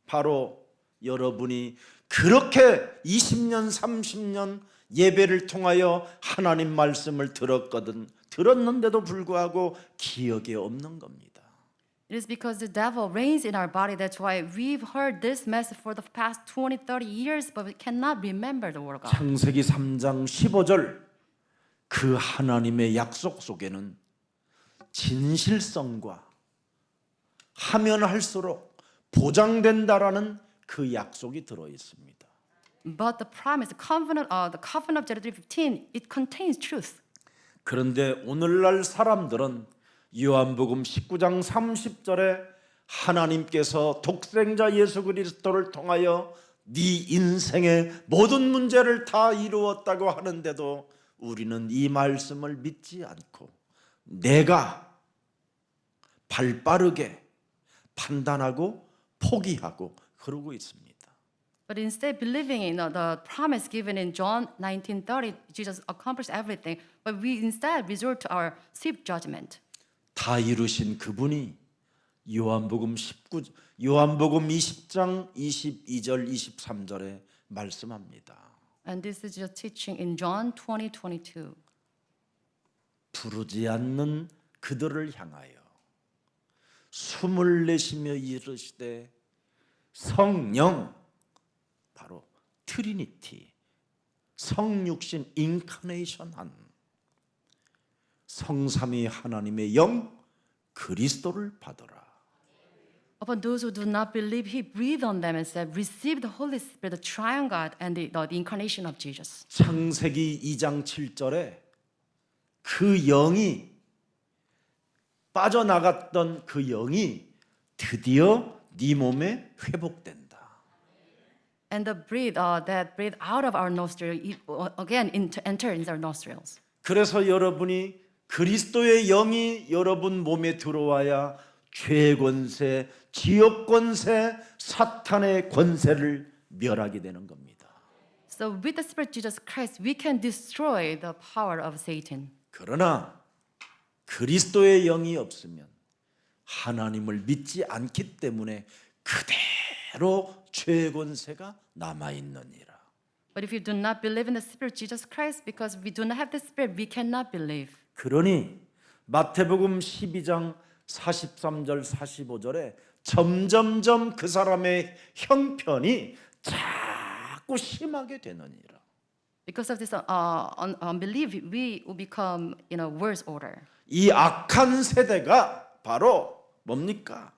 바로 여러분이 그렇게 20년 30년 예배를 통하여 하나님 말씀을 들었는데도 불구하고 기억에 없는 겁니다. It is because the devil reigns in our body. That's why we've heard this message for the past 20, 30 years, but we cannot remember the word of God. 창세기 3장 15절 그 하나님의 약속 속에는 진실성과 하면 할수록 보장된다라는 그 약속이 들어 있습니다. But the promise, the covenant of Jeremiah 15, it contains truth. 그런데 오늘날 사람들은 요한복음 19장 30절에 하나님께서 독생자 예수 그리스도를 통하여 네 인생의 모든 문제를 다 이루었다고 하는데도 우리는 이 말씀을 믿지 않고 내가 발빠르게 판단하고 포기하고 그러고 있습니다. But instead believing in the promise given in John 19:30, Jesus accomplished everything, but we instead resort to our swift judgment. 다 이루신 그분이 요한복음 20장 22절 23절에 말씀합니다. And this is just teaching in John 20:22. 부르지 않는 그들을 향하여 숨을 내쉬며 이르시되 성령 바로 트리니티 성육신 인카네이션한 성삼위 하나님의 영 그리스도를 받으라. Upon those who do not believe, he breathed on them and said, receive the Holy Spirit, the triune God, and the incarnation of Jesus. 창세기 2장 7절에 그 영이 빠져나갔던 그 영이 드디어 네 몸에 회복된다. And the breath that breathed out of our nostril again enter into our nostrils. 그래서 여러분이 그리스도의 영이 여러분 몸에 들어와야 죄의 권세, 지옥 권세, 사탄의 권세를 멸하게 되는 겁니다. So with the Spirit Jesus Christ, we can destroy the power of Satan. 그러나 그리스도의 영이 없으면 하나님을 믿지 않기 때문에 그대로 죄의 권세가 남아 있느니라. But if you do not believe in the Spirit Jesus Christ, because we do not have the Spirit, we cannot believe. 그러니 마태복음 12장 43절 45절에 점점점 그 사람의 형편이 자꾸 심하게 되느니라. Because of this unbelief, we will become in a worse order. 이 악한 세대가 바로 뭡니까?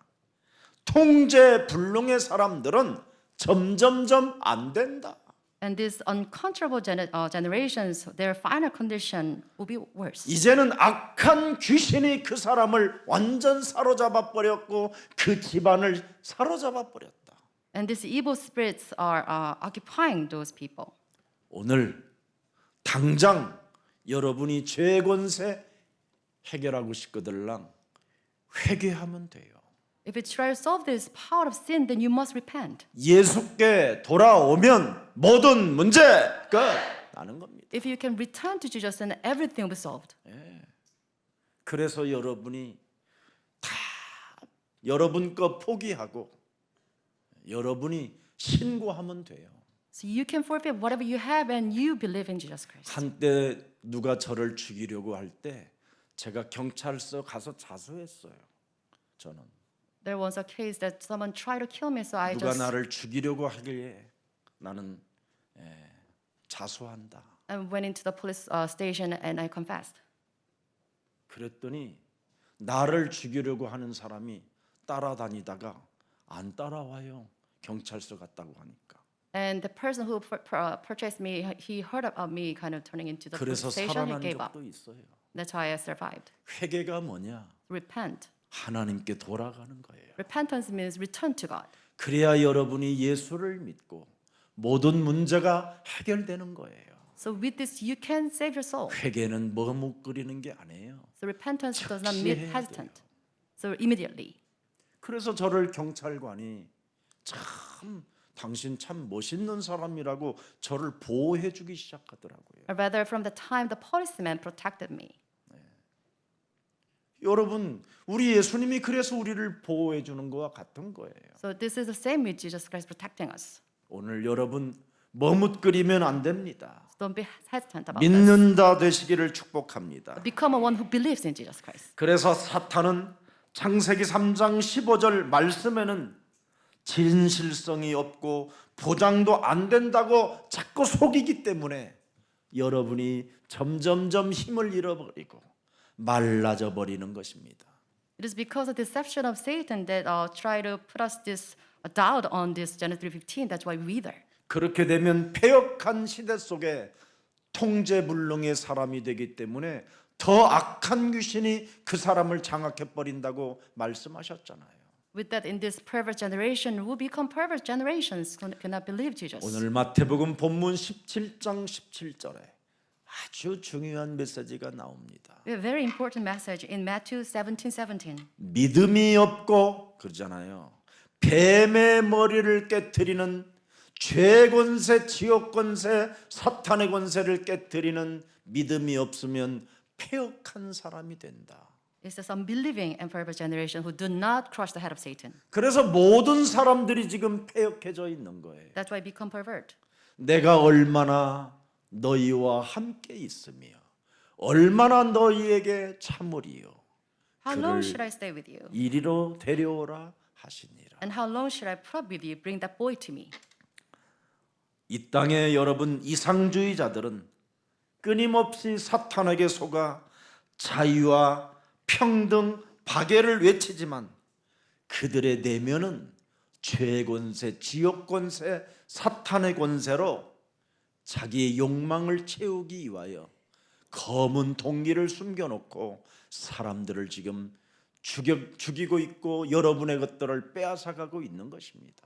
통제 불능의 사람들은 점점점 안 된다. And these uncontrollable generations, their final condition will be worse. 이제는 악한 귀신이 그 사람을 완전 사로잡아 버렸고 그 집안을 사로잡아 버렸다. And these evil spirits are occupying those people. 오늘 당장 여러분이 죄 권세 해결하고 싶거들랑 회개하면 돼요. If you try to solve this power of sin, then you must repent. 예수께 돌아오면 모든 문제가 나는 겁니다. If you can return to Jesus, then everything will be solved. 그래서 여러분이 다 여러분 거 포기하고 여러분이 신고하면 돼요. So you can forfeit whatever you have and you believe in Jesus Christ. 한때 누가 저를 죽이려고 할 때 제가 경찰서 가서 자수했어요. 저는 There was a case that someone tried to kill me, so I 누가 just 나를 죽이려고 하길래 나는 자수한다. went into the police station and I confessed. 그랬더니 나를 죽이려고 하는 사람이 따라다니다가 안 따라와요. 경찰서 갔다고 하니까. And the person who purchased me, he heard of me kind of turning into the police 그래서 station. He 살아난 gave up. 적도 있어요. That's why I survived. 회개가 뭐냐? Repent. 하나님께 돌아가는 거예요. Repentance means return to God. 그래야 여러분이 예수를 믿고 모든 문제가 해결되는 거예요. So with this, you can save your soul. 회개는 머뭇거리는 게 아니에요. So repentance does not mean 즉시해야 hesitant. So immediately. 그래서 저를 경찰관이 참 당신 참 멋있는 사람이라고 저를 보호해 주기 시작하더라고요. Or rather, from the time the policeman protected me. 여러분, 우리 예수님이 그래서 우리를 보호해 주는 거와 같은 거예요. So this is the same with Jesus Christ protecting us. 오늘 여러분 머뭇거리면 안 됩니다. So don't be hesitant about this. 믿는다 되시기를 축복합니다. Become a one who believes in Jesus Christ. 그래서 사탄은 창세기 3장 15절 말씀에는 진실성이 없고 보장도 안 된다고 자꾸 속이기 때문에 여러분이 점점점 힘을 잃어버리고 말라져 버리는 것입니다. It is because of the deception of Satan that try to put us this doubt on this Genesis 3:15. That's why we wither. 그렇게 되면 패역한 시대 속에 통제불능의 사람이 되기 때문에 더 악한 귀신이 그 사람을 장악해 버린다고 말씀하셨잖아요. With that, in this perverse generation, will become perverse generations who cannot believe Jesus. 오늘 마태복음 본문 17장 17절에 아주 중요한 메시지가 나옵니다. A very important message in Matthew 17:17. 믿음이 없고 그러잖아요. 뱀의 머리를 깨트리는 죄 권세, 지옥 권세, 사탄의 권세를 깨트리는 믿음이 없으면 패역한 사람이 된다. It's this unbelieving and perverse generation who do not crush the head of Satan. 그래서 모든 사람들이 지금 패역해져 있는 거예요. That's why become pervert. 내가 얼마나 너희와 함께 있으며 얼마나 너희에게 참으리요. How long should I stay with you? 이리로 데려오라 하시니라. And how long should I put up with you? Bring that boy to me. 이 땅에 여러분 이상주의자들은 끊임없이 사탄에게 속아 자유와 평등, 박애를 외치지만 그들의 내면은 죄 권세, 지옥 권세, 사탄의 권세로 자기의 욕망을 채우기 위하여 검은 동기를 숨겨놓고 사람들을 지금 죽이고 있고 여러분의 것들을 빼앗아가고 있는 것입니다.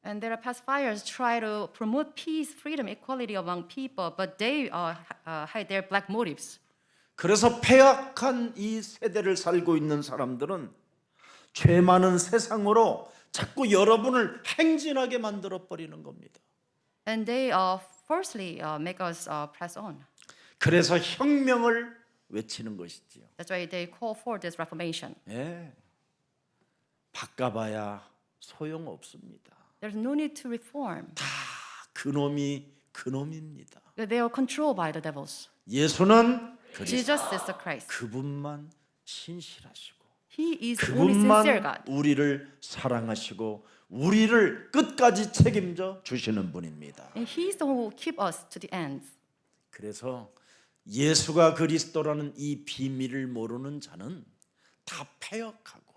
And their pacifiers try to promote peace, freedom, equality among people, but they hide their black motives. 그래서 패악한 이 세대를 살고 있는 사람들은 죄 많은 세상으로 자꾸 여러분을 행진하게 만들어 버리는 겁니다. And they firstly make us press on. 그래서 혁명을 외치는 것이지요. That's why they call for this reformation. 예. 바꿔봐야 소용 없습니다. There's no need to reform. 다 그놈이 그놈입니다. They are controlled by the devils. 예수는 그리스도, Jesus is the Christ. 그분만 신실하시고 He is the only sincere 그분만 God. 우리를 사랑하시고 우리를 끝까지 책임져 주시는 분입니다. And He is the one who will keep us to the end. 그래서 예수가 그리스도라는 이 비밀을 모르는 자는 다 패역하고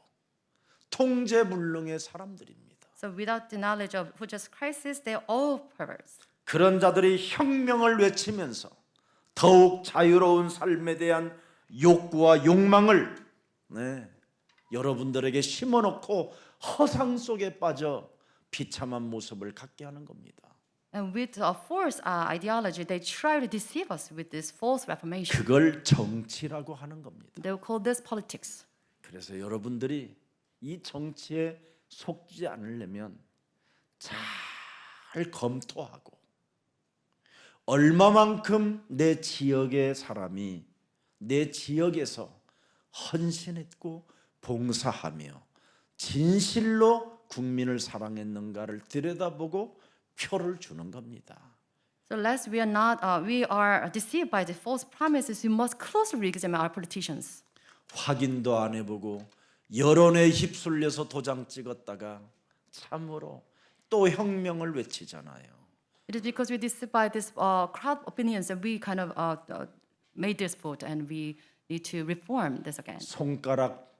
통제불능의 사람들입니다. So without the knowledge of who Jesus Christ is, they are all perverse. 그런 자들이 혁명을 외치면서 더욱 자유로운 삶에 대한 욕구와 욕망을 여러분들에게 심어놓고 허상 속에 빠져 비참한 모습을 갖게 하는 겁니다. And with a false ideology, they try to deceive us with this false reformation. 그걸 정치라고 하는 겁니다. They will call this politics. 그래서 여러분들이 이 정치에 속지 않으려면 잘 검토하고 얼마만큼 내 지역의 사람이 내 지역에서 헌신했고 봉사하며 진실로 국민을 사랑했는가를 들여다보고 표를 주는 겁니다. So lest we are deceived by the false promises, we must closely examine our politicians. 확인도 안 해보고 여론에 휩쓸려서 도장 찍었다가 참으로 또 혁명을 외치잖아요. It is because we deceived by this crowd opinions that we kind of made this vote, and we need to reform this again. 손가락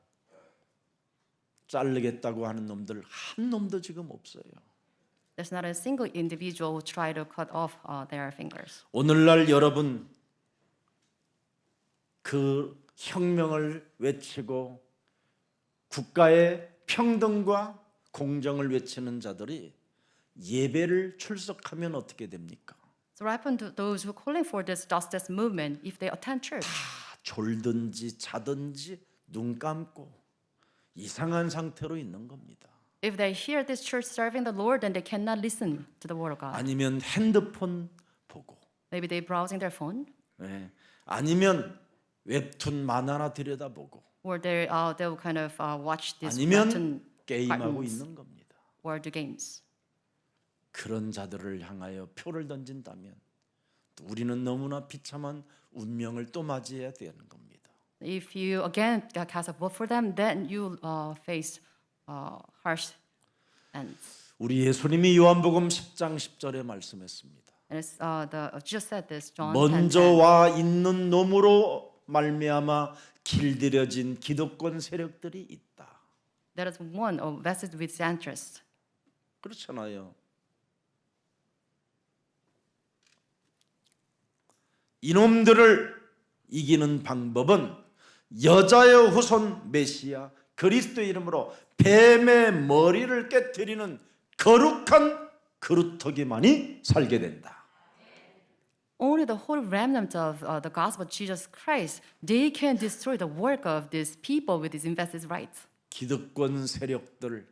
자르겠다고 하는 놈들 한 놈도 지금 없어요. There's not a single individual who try to cut off their fingers. 오늘날 여러분 그 혁명을 외치고 국가의 평등과 공정을 외치는 자들이 예배를 출석하면 어떻게 됩니까? So what happened to those who are calling for this justice movement if they attend church? 졸든지 자든지 눈 감고 이상한 상태로 있는 겁니다. If they hear this church serving the Lord, then they cannot listen to the word of God. 아니면 핸드폰 보고, Maybe they browsing their phone, 아니면 웹툰 만화나 들여다보고, or they will kind of watch this 아니면 cartoon 게임하고 cartoons 있는 겁니다. or do games. 그런 자들을 향하여 표를 던진다면 우리는 너무나 비참한 운명을 또 맞이해야 되는 겁니다. If you again cast a vote for them, then you face harsh ends. 우리 예수님이 요한복음 10장 10절에 말씀했습니다. And it's, just said this, John 10:10. 먼저 와 있는 놈으로 말미암아 길들여진 기득권 세력들이 있다. There is one vested with interest. 그렇잖아요. 이놈들을 이기는 방법은 여자의 후손 메시아 그리스도의 이름으로 뱀의 머리를 깨뜨리는 거룩한 그루터기만이 살게 된다. Only the whole remnant of the gospel of Jesus Christ, they can destroy the work of these people with these invested rights. 기득권 세력들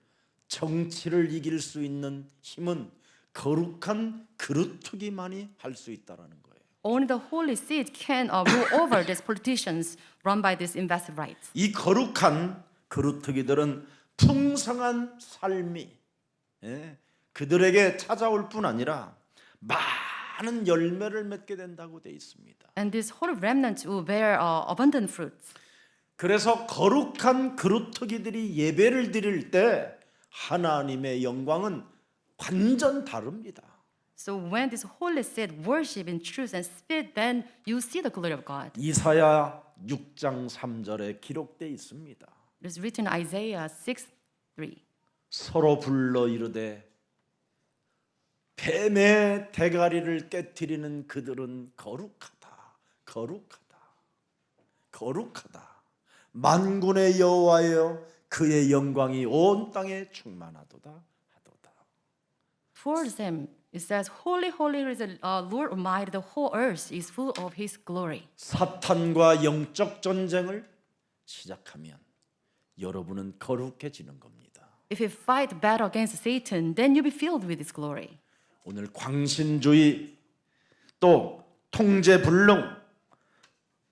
정치를 이길 수 있는 힘은 거룩한 그루터기만이 할 수 있다라는 거예요. Only the Holy Seed can rule over these politicians run by these invested rights. 이 거룩한 그루터기들은 풍성한 삶이 그들에게 찾아올 뿐 아니라 많은 열매를 맺게 된다고 돼 있습니다. And these whole remnants will bear abundant fruits. 그래서 거룩한 그루터기들이 예배를 드릴 때 하나님의 영광은 완전 다릅니다. So when this Holy Seed worship in truth and spirit, then you see the glory of God. 이사야 6장 3절에 기록돼 있습니다. It's written in Isaiah 6:3. 서로 불러 이르되 뱀의 대가리를 깨뜨리는 그들은 거룩하다. 거룩하다. 거룩하다. 만군의 여호와여 그의 영광이 온 땅에 충만하도다 하도다. Towards them it says, "Holy, holy is the Lord Almighty. The whole earth is full of His glory." 사탄과 영적 전쟁을 시작하면 여러분은 거룩해지는 겁니다. If you fight battle against Satan, then you'll be filled with His glory. 오늘 광신주의 또 통제불능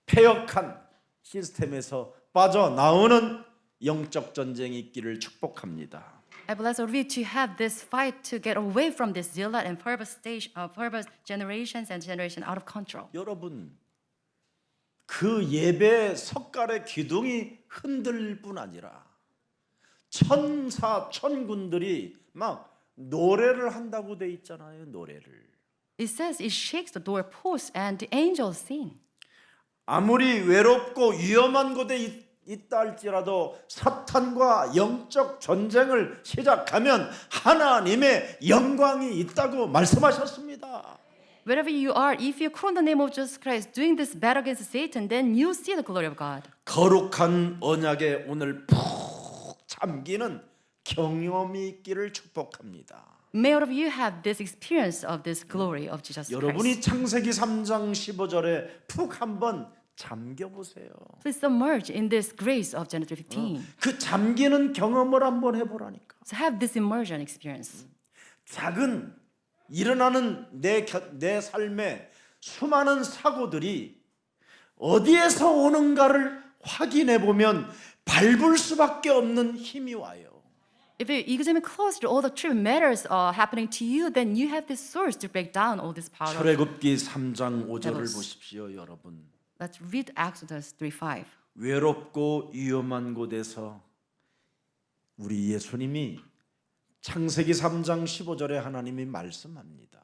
폐역한 시스템에서 빠져나오는 영적 전쟁이 있기를 축복합니다. I bless our we to have this fight to get away from this zealot and perverse generations and generation out of control. 여러분 그 예배 석갈의 기둥이 흔들릴 뿐 아니라 천사 천군들이 막 노래를 한다고 돼 있잖아요. 노래를. It says it shakes the doorpost and the angels sing. 아무리 외롭고 위험한 곳에 있다 할지라도 사탄과 영적 전쟁을 시작하면 하나님의 영광이 있다고 말씀하셨습니다. Wherever you are, if you call on the name of Jesus Christ doing this battle against Satan, then you see the glory of God. 거룩한 언약에 오늘 푹 잠기는 경험이 있기를 축복합니다. May all of you have this experience of this glory of Jesus 여러분이 Christ. 창세기 3장 15절에 푹 한번 잠겨 보세요. Please submerge in this grace of Genesis 15. 그 잠기는 경험을 한번 해보라니까. So have this immersion experience. 작은 일어나는 내 삶에 수많은 사고들이 어디에서 오는가를 확인해 보면 밟을 수밖에 없는 힘이 와요. If you examine closely all the true matters happening to you, then you have this source to break down all this power. 출애굽기 3장 5절을 devils. 보십시오, 여러분. Let's read Exodus 3:5. 외롭고 위험한 곳에서 우리 예수님이 창세기 3장 15절에 하나님이 말씀합니다.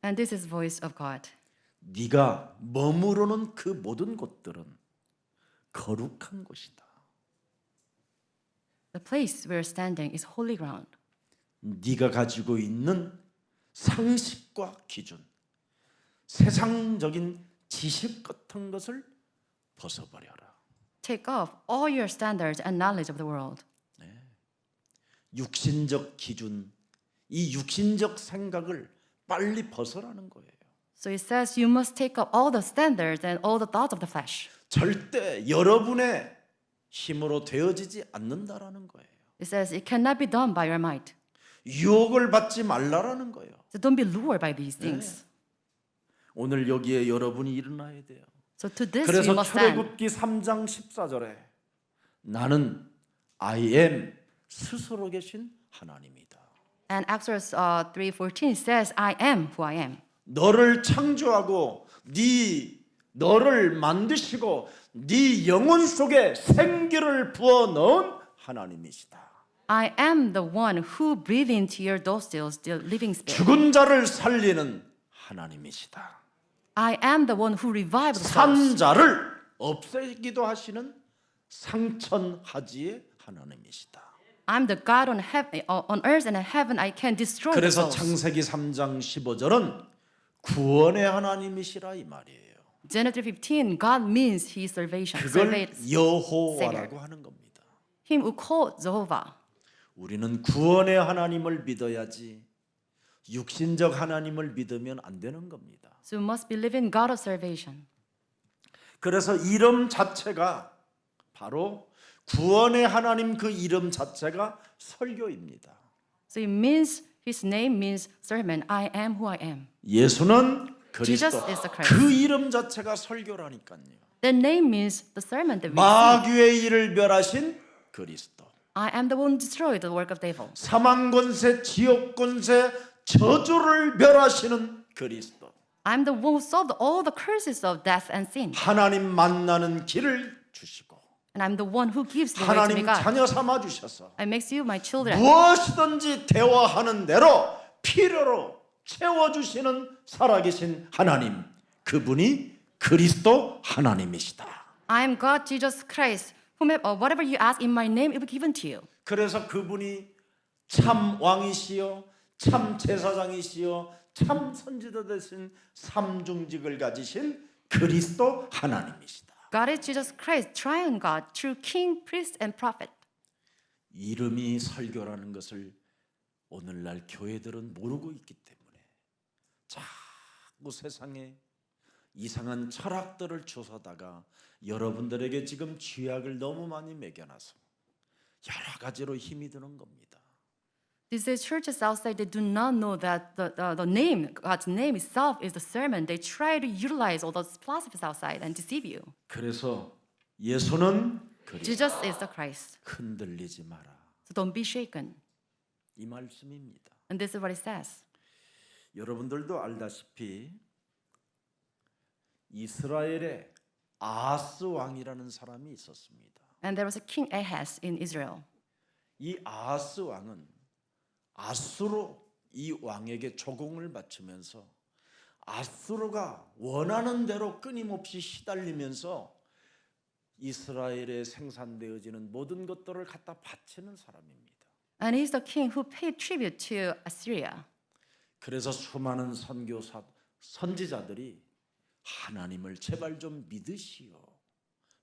And this is voice of God. 네가 머무르는 그 모든 곳들은 거룩한 곳이다. The place where standing is holy ground. 네가 가지고 있는 상식과 기준, 세상적인 지식 같은 것을 벗어버려라. Take off all your standards and knowledge of the world. 육신적 기준, 이 육신적 생각을 빨리 벗어라는 거예요. So it says you must take up all the standards and all the thoughts of the flesh. 절대 여러분의 힘으로 되어지지 않는다라는 거예요. It says it cannot be done by your might. 유혹을 받지 말라라는 거예요. So don't be lured by these things. 오늘 여기에 여러분이 일어나야 돼요. So to this we 그래서 must stand. 출애굽기 3장 14절에 나는 I am 스스로 계신 하나님이다. And Exodus 3:14 says, I am who I am. 너를 창조하고 너를 만드시고 네 영혼 속에 생기를 부어 넣은 하나님이시다. I am the one who breathed into your nostrils the living spirit. 죽은 자를 살리는 하나님이시다. I am the one who revived the 산 souls. 자를 없애기도 하시는 상천하지의 하나님이시다. I'm the God on heaven, on earth and in heaven. I can destroy the 그래서 souls. 창세기 3장 15절은 구원의 하나님이시라 이 말이에요. Genesis 15, God means His salvation. 그걸 여호와라고 하는 겁니다. Him who called Jehovah. 우리는 구원의 하나님을 믿어야지 육신적 하나님을 믿으면 안 되는 겁니다. So we must believe in God of salvation. 그래서 이름 자체가 바로 구원의 하나님 그 이름 자체가 설교입니다. So it means His name means sermon. I am who I am. 예수는 그리스도. Jesus is the Christ. 그 이름 자체가 설교라니까요. The name means the sermon that we see. 마귀의 일을 멸하신 그리스도. I am the one who destroyed the work of devil. 사망 권세, 지옥 권세, 저주를 멸하시는 그리스도. I'm the one who solved all the curses of death and sin. 하나님 만나는 길을 주시고 And I'm the one who gives the way to me 하나님 God. 자녀 삼아 주셔서 I makes you my children. 무엇이든지 대화하는 대로 필요로 채워주시는 살아계신 하나님, 그분이 그리스도 하나님이시다. I am God, Jesus Christ. Whatever you ask in my name, it will be given to you. 그래서 그분이 참 왕이시여 참 제사장이시여 참 선지자 되신 삼중직을 가지신 그리스도 하나님이시다. God is Jesus Christ, triune God, true King, priest, and prophet. 이름이 설교라는 것을 오늘날 교회들은 모르고 있기 때문에 자꾸 세상에 이상한 철학들을 주워다가 여러분들에게 지금 쥐약을 너무 많이 먹여놔서 여러 가지로 힘이 드는 겁니다. These churches outside, they do not know that the name, God's name itself is the sermon. They try to utilize all those philosophies outside and deceive you. 그래서 예수는 그리스도 Jesus is the Christ. 흔들리지 마라. So don't be shaken. 이 말씀입니다. And this is what it says. 여러분들도 알다시피 이스라엘에 아하스 왕이라는 사람이 있었습니다. And there was a king Ahaz in Israel. 이 아하스 왕은 아수르 이 왕에게 조공을 바치면서 아수르가 원하는 대로 끊임없이 시달리면서 이스라엘에 생산되어지는 모든 것들을 갖다 바치는 사람입니다. And he's the king who paid tribute to Assyria. 그래서 수많은 선교사, 선지자들이 하나님을 제발 좀 믿으시오,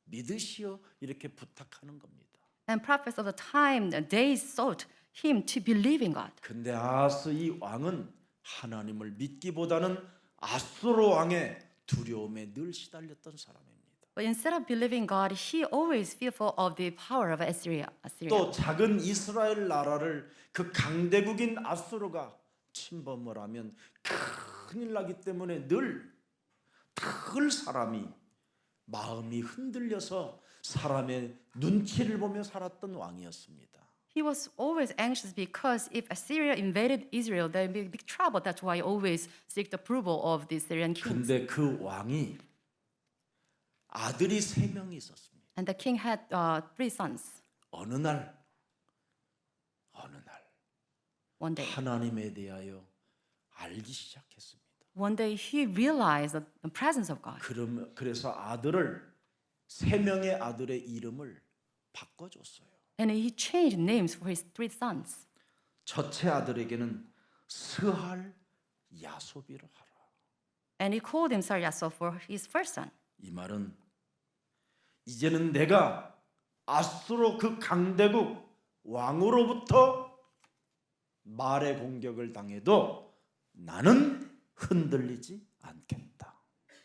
믿으시오 이렇게 부탁하는 겁니다. And prophets of the time, they sought him to believe in God. 근데 아하스 이 왕은 하나님을 믿기보다는 아수르 왕의 두려움에 늘 시달렸던 사람입니다. But instead of believing God, he always fearful of the power of Assyria. 또 작은 이스라엘 나라를 그 강대국인 아수르가 침범을 하면 큰일 나기 때문에 늘 사람이 마음이 흔들려서 사람의 눈치를 보며 살았던 왕이었습니다. He was always anxious because if Assyria invaded Israel, there would be big trouble. That's why he always seek the approval of the Syrian kings. 근데 그 왕이 아들이 3명이 있었습니다. And the king had 3 sons. 어느 날 One day, 하나님에 대하여 알기 시작했습니다. one day he realized the presence of God. 그래서 아들을 3명의 아들의 이름을 바꿔줬어요. And he changed names for his 3 sons. 첫째 아들에게는 스할 야소비로 하라. And he called him Saryaso for his first son. 이 말은 이제는 내가 아수르 그 강대국 왕으로부터 말의 공격을 당해도 나는 흔들리지 않겠다.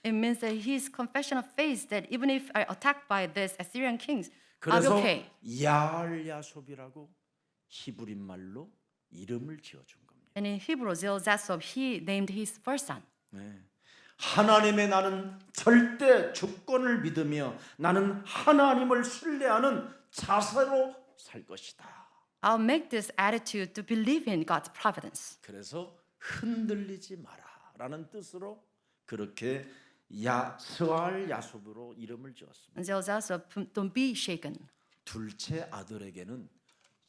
It means that his confession of faith that even if I attacked by this Assyrian kings, I'll be 그래서 okay. 야알야숍이라고 히브리 말로 이름을 지어준 겁니다. And in Hebrew, Zelzasov, he named his first son. 네. 하나님의 나는 절대 주권을 믿으며 나는 하나님을 신뢰하는 자세로 살 것이다. I'll make this attitude to believe in God's providence. 그래서 흔들리지 마라라는 뜻으로 그렇게 스알 야sob으로 이름을 지었습니다. And Zelzasov, don't be shaken. 둘째 아들에게는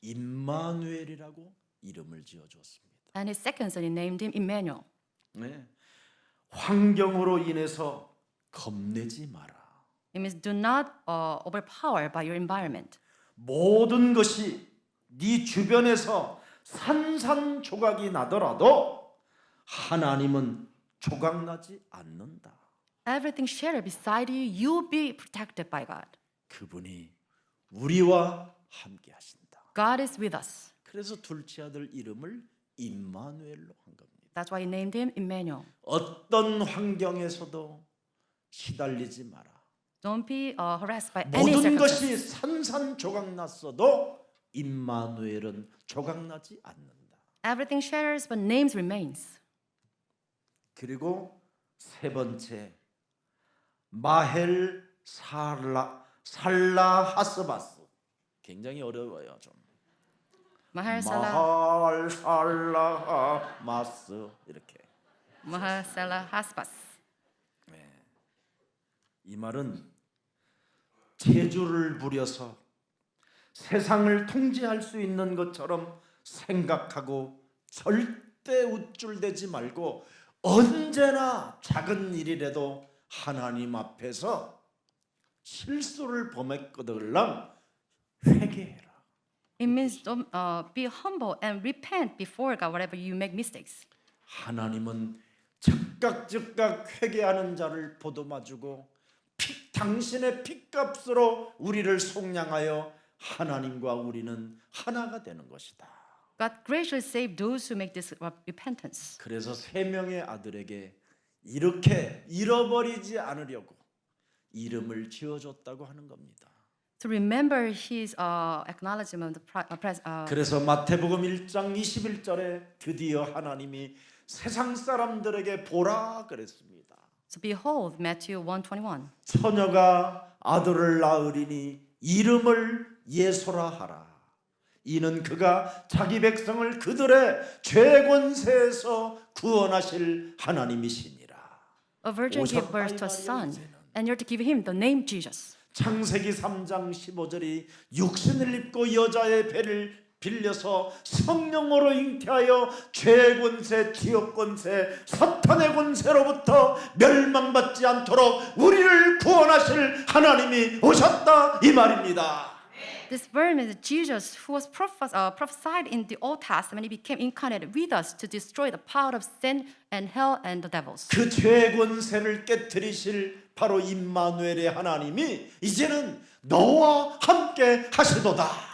임마누엘이라고 이름을 지어주었습니다. And his second son, he named him Emmanuel. 네. 환경으로 인해서 겁내지 마라. It means do not overpower by your environment. 모든 것이 네 주변에서 산산조각이 나더라도 하나님은 조각나지 않는다. Everything shattered beside you, you'll be protected by God. 그분이 우리와 함께 하신다. God is with us. 그래서 둘째 아들 이름을 임마누엘로 한 겁니다. That's why he named him Emmanuel. 어떤 환경에서도 시달리지 마라. Don't be harassed by any 모든 circumstance. 것이 산산조각 났어도 임마누엘은 조각나지 않는다. Everything shatters, but names remains. 그리고 세 번째 마헬 살라하스바스 굉장히 어려워요 좀. Mahal 살라하마스 이렇게. Salah Hasbas. 이 말은 재주를 부려서 세상을 통제할 수 있는 것처럼 생각하고 절대 우쭐대지 말고 언제나 작은 일이라도 하나님 앞에서 실수를 범했거들랑 회개해라. It means don't be humble and repent before God whenever you make mistakes. 하나님은 즉각 회개하는 자를 보듬어주고 당신의 핏값으로 우리를 속량하여 하나님과 우리는 하나가 되는 것이다. God graciously saved those who make this repentance. 그래서 3명의 아들에게 이렇게 잃어버리지 않으려고 이름을 지어줬다고 하는 겁니다. To remember his acknowledgement of 그래서 마태복음 1장 21절에 드디어 하나님이 세상 사람들에게 보라 그랬습니다. So behold, Matthew 1:21. 처녀가 아들을 낳으리니 이름을 예수라 하라. 이는 그가 자기 백성을 그들의 죄 권세에서 구원하실 하나님이시니라. A virgin gave birth to a son, and you're to give him the name Jesus. 창세기 3장 15절이 육신을 입고 여자의 배를 빌려서 성령으로 잉태하여 죄의 권세, 지옥 권세, 사탄의 권세로부터 멸망받지 않도록 우리를 구원하실 하나님이 오셨다 이 말입니다. This verb is Jesus who was prophesied in the Old Testament. He became incarnate with us to destroy the power of sin and hell and the devils. 그 죄의 권세를 깨뜨리실 바로 임마누엘의 하나님이 이제는 너와 함께 하시도다.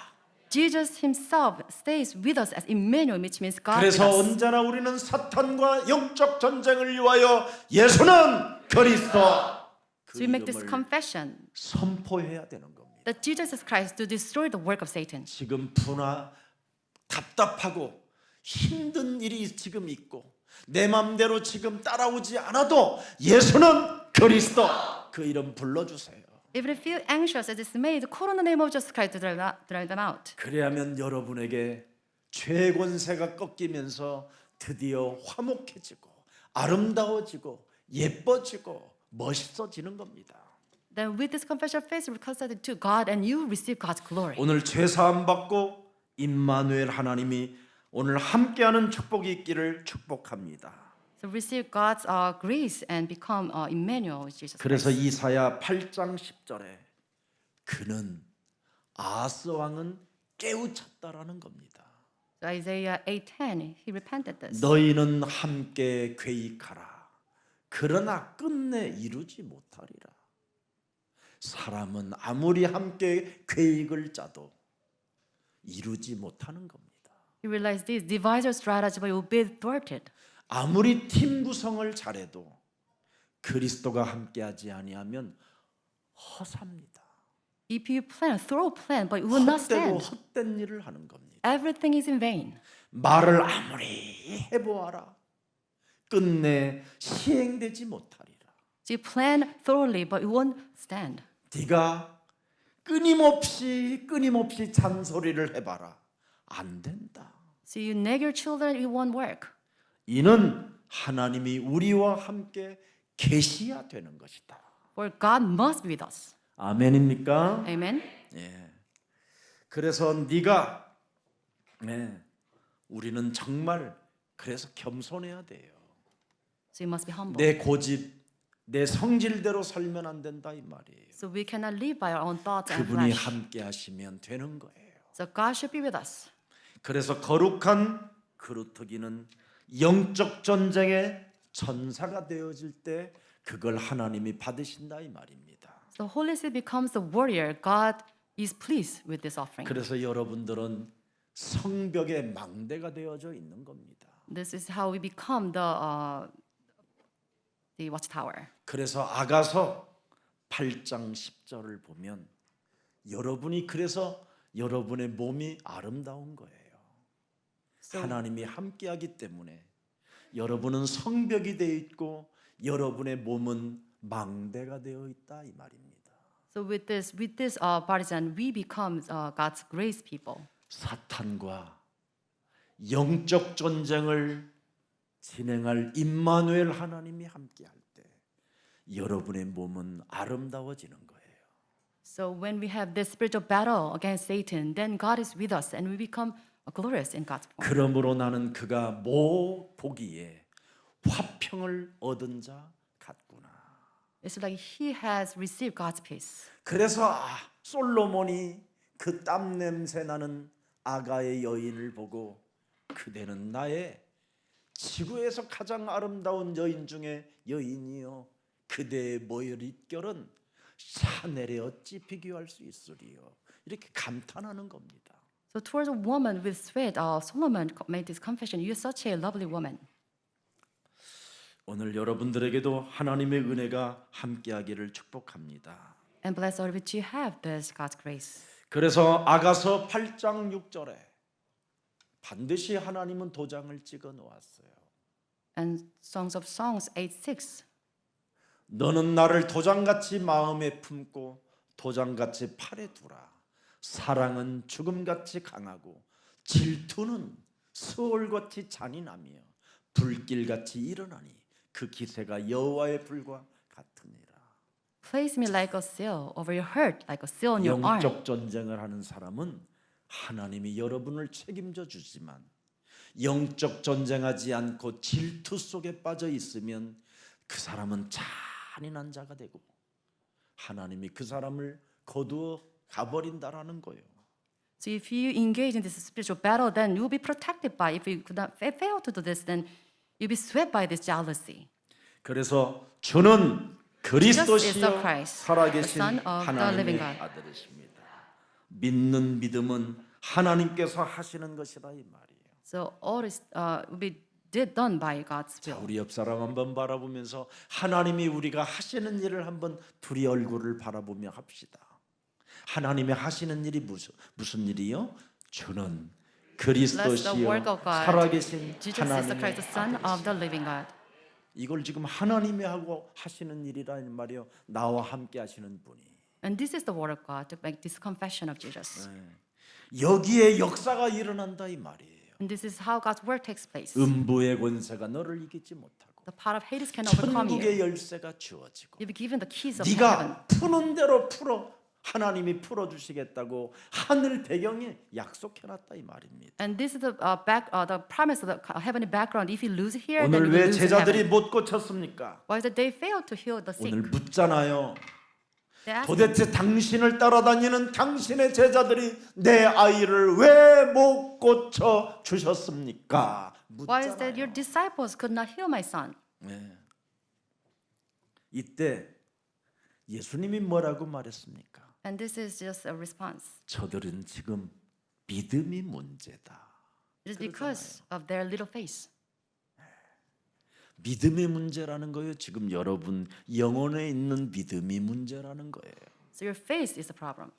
Jesus himself stays with us as Emmanuel, which means God with 그래서 us. 언제나 우리는 사탄과 영적 전쟁을 위하여 예수는 그리스도 그 So we make this 이름을 confession 선포해야 되는 겁니다. that Jesus is Christ to destroy the work of Satan. 지금 답답하고 힘든 일이 지금 있고 내 맘대로 지금 따라오지 않아도 예수는 그리스도 그 이름 불러주세요. If you feel anxious or dismayed, call on the name of Jesus Christ to drive them out. 그래야면 여러분에게 죄의 권세가 꺾이면서 드디어 화목해지고 아름다워지고 예뻐지고 멋있어지는 겁니다. Then with this confession of faith, you reconcile to God and you receive God's glory. 오늘 죄 사함 받고 임마누엘 하나님이 오늘 함께하는 축복이 있기를 축복합니다. So receive God's grace and become Emmanuel with Jesus 그래서 Christ. 이사야 8장 10절에 그는 아하스 왕은 깨우쳤다라는 겁니다. So Isaiah 8:10, he repented this. 너희는 함께 계획하라. 그러나 끝내 이루지 못하리라. 사람은 아무리 함께 계획을 짜도 이루지 못하는 겁니다. You realize this deviser strategy will be thwarted. 아무리 팀 구성을 잘해도 그리스도가 함께하지 아니하면 허사입니다. If you plan, throw a plan, but you will not 헛되고 stand. 헛된 일을 하는 겁니다. Everything is in vain. 말을 아무리 해보아라. 끝내 시행되지 못하리라. So you plan thoroughly, but you won't stand. 네가 끊임없이 잔소리를 해봐라. 안 된다. So you nag your children, it won't work. 이는 하나님이 우리와 함께 계시야 되는 것이다. For God must be with us. 아멘입니까? Amen. 예. 그래서 네가 우리는 정말 그래서 겸손해야 돼요. So you must be humble. 내 고집, 내 성질대로 살면 안 된다 이 말이에요. So we cannot live by our own thoughts and 그분이 flesh. 함께 하시면 되는 거예요. So God should be with us. 그래서 거룩한 그루터기는 영적 전쟁의 전사가 되어질 때 그걸 하나님이 받으신다 이 말입니다. So Holy Spirit becomes the warrior. God is pleased with this offering. 그래서 여러분들은 성벽의 망대가 되어져 있는 겁니다. This is how we become the watchtower. 그래서 아가서 8장 10절을 보면 여러분이 그래서 여러분의 몸이 아름다운 거예요. 하나님이 함께하기 때문에 여러분은 성벽이 되어 있고 여러분의 몸은 망대가 되어 있다 이 말입니다. So with this partisan, we become God's grace people. 사탄과 영적 전쟁을 진행할 임마누엘 하나님이 함께할 때 여러분의 몸은 아름다워지는 거예요. So when we have this spiritual battle against Satan, then God is with us and we become glorious in God's form. 그러므로 나는 그가 모 보기에 화평을 얻은 자 같구나. It's like he has received God's peace. 그래서 솔로몬이 그 땀 냄새 나는 아가의 여인을 보고 그대는 나의 지구에서 가장 아름다운 여인 중에 여인이요 그대의 머릿결은 샤넬에 어찌 비교할 수 있으리요 이렇게 감탄하는 겁니다. So towards a woman with sweat, Solomon made this confession. You are such a lovely woman. 오늘 여러분들에게도 하나님의 은혜가 함께하기를 축복합니다. And blessed are which you have this God's grace. 그래서 아가서 8장 6절에 반드시 하나님은 도장을 찍어 놓았어요. And Songs of Songs 8:6. 너는 나를 도장같이 마음에 품고 도장같이 팔에 두라. 사랑은 죽음같이 강하고 질투는 수월같이 잔인하며 불길같이 일어나니 그 기세가 여호와의 불과 같으니라. Place me like a seal over your heart, like a seal on your arm. 영적 전쟁을 하는 사람은 하나님이 여러분을 책임져 주지만 영적 전쟁하지 않고 질투 속에 빠져 있으면 그 사람은 잔인한 자가 되고 하나님이 그 사람을 거두어 가버린다라는 거예요. So if you engage in this spiritual battle, then you'll be protected by. If you could not fail to do this, then you'll be swept by this jealousy. 그래서 주는 그리스도시요 Jesus is the Christ, 살아계신 the Son of the living 하나님의 God. 아들이십니다. 믿는 믿음은 하나님께서 하시는 것이다 이 말이에요. So all is will be done by God's 자, will. 우리 옆 사람 한번 바라보면서 하나님이 우리가 하시는 일을 한번 둘이 얼굴을 바라보며 합시다. 하나님이 하시는 일이 무슨 일이요? 주는 Bless the 그리스도시요 work of God. 살아계신 Jesus is the 하나님의 Christ, the Son of the living God. 이걸 지금 하나님이 하고 하시는 일이라는 말이요. 나와 함께 하시는 분이. And this is the word of God to make this confession of Jesus. 여기에 역사가 일어난다 이 말이에요. And this is how God's word takes place. 음부의 권세가 너를 이기지 못하고 The power of Hades can overcome you. 천국의 열쇠가 주어지고 You'll be given the keys of heaven. 네가 푸는 대로 풀어 하나님이 풀어주시겠다고 하늘 배경에 약속해놨다 이 말입니다. And this is the the promise of the heavenly background. If you lose here, then 오늘 you will 왜 lose in 제자들이 heaven. 못 고쳤습니까? Why did they fail to heal the sick? 오늘 묻잖아요. They asked him, 도대체 당신을 따라다니는 당신의 제자들이 내 아이를 왜 못 고쳐 주셨습니까? Why is that your 묻잖아요. disciples could not heal my son? 네. 이때 예수님이 뭐라고 말했습니까? And this is just a response. 저들은 지금 믿음이 문제다. It is because of their little faith. 믿음의 문제라는 거예요. 지금 여러분 영혼에 있는 믿음이 문제라는 거예요. So your faith is the problem.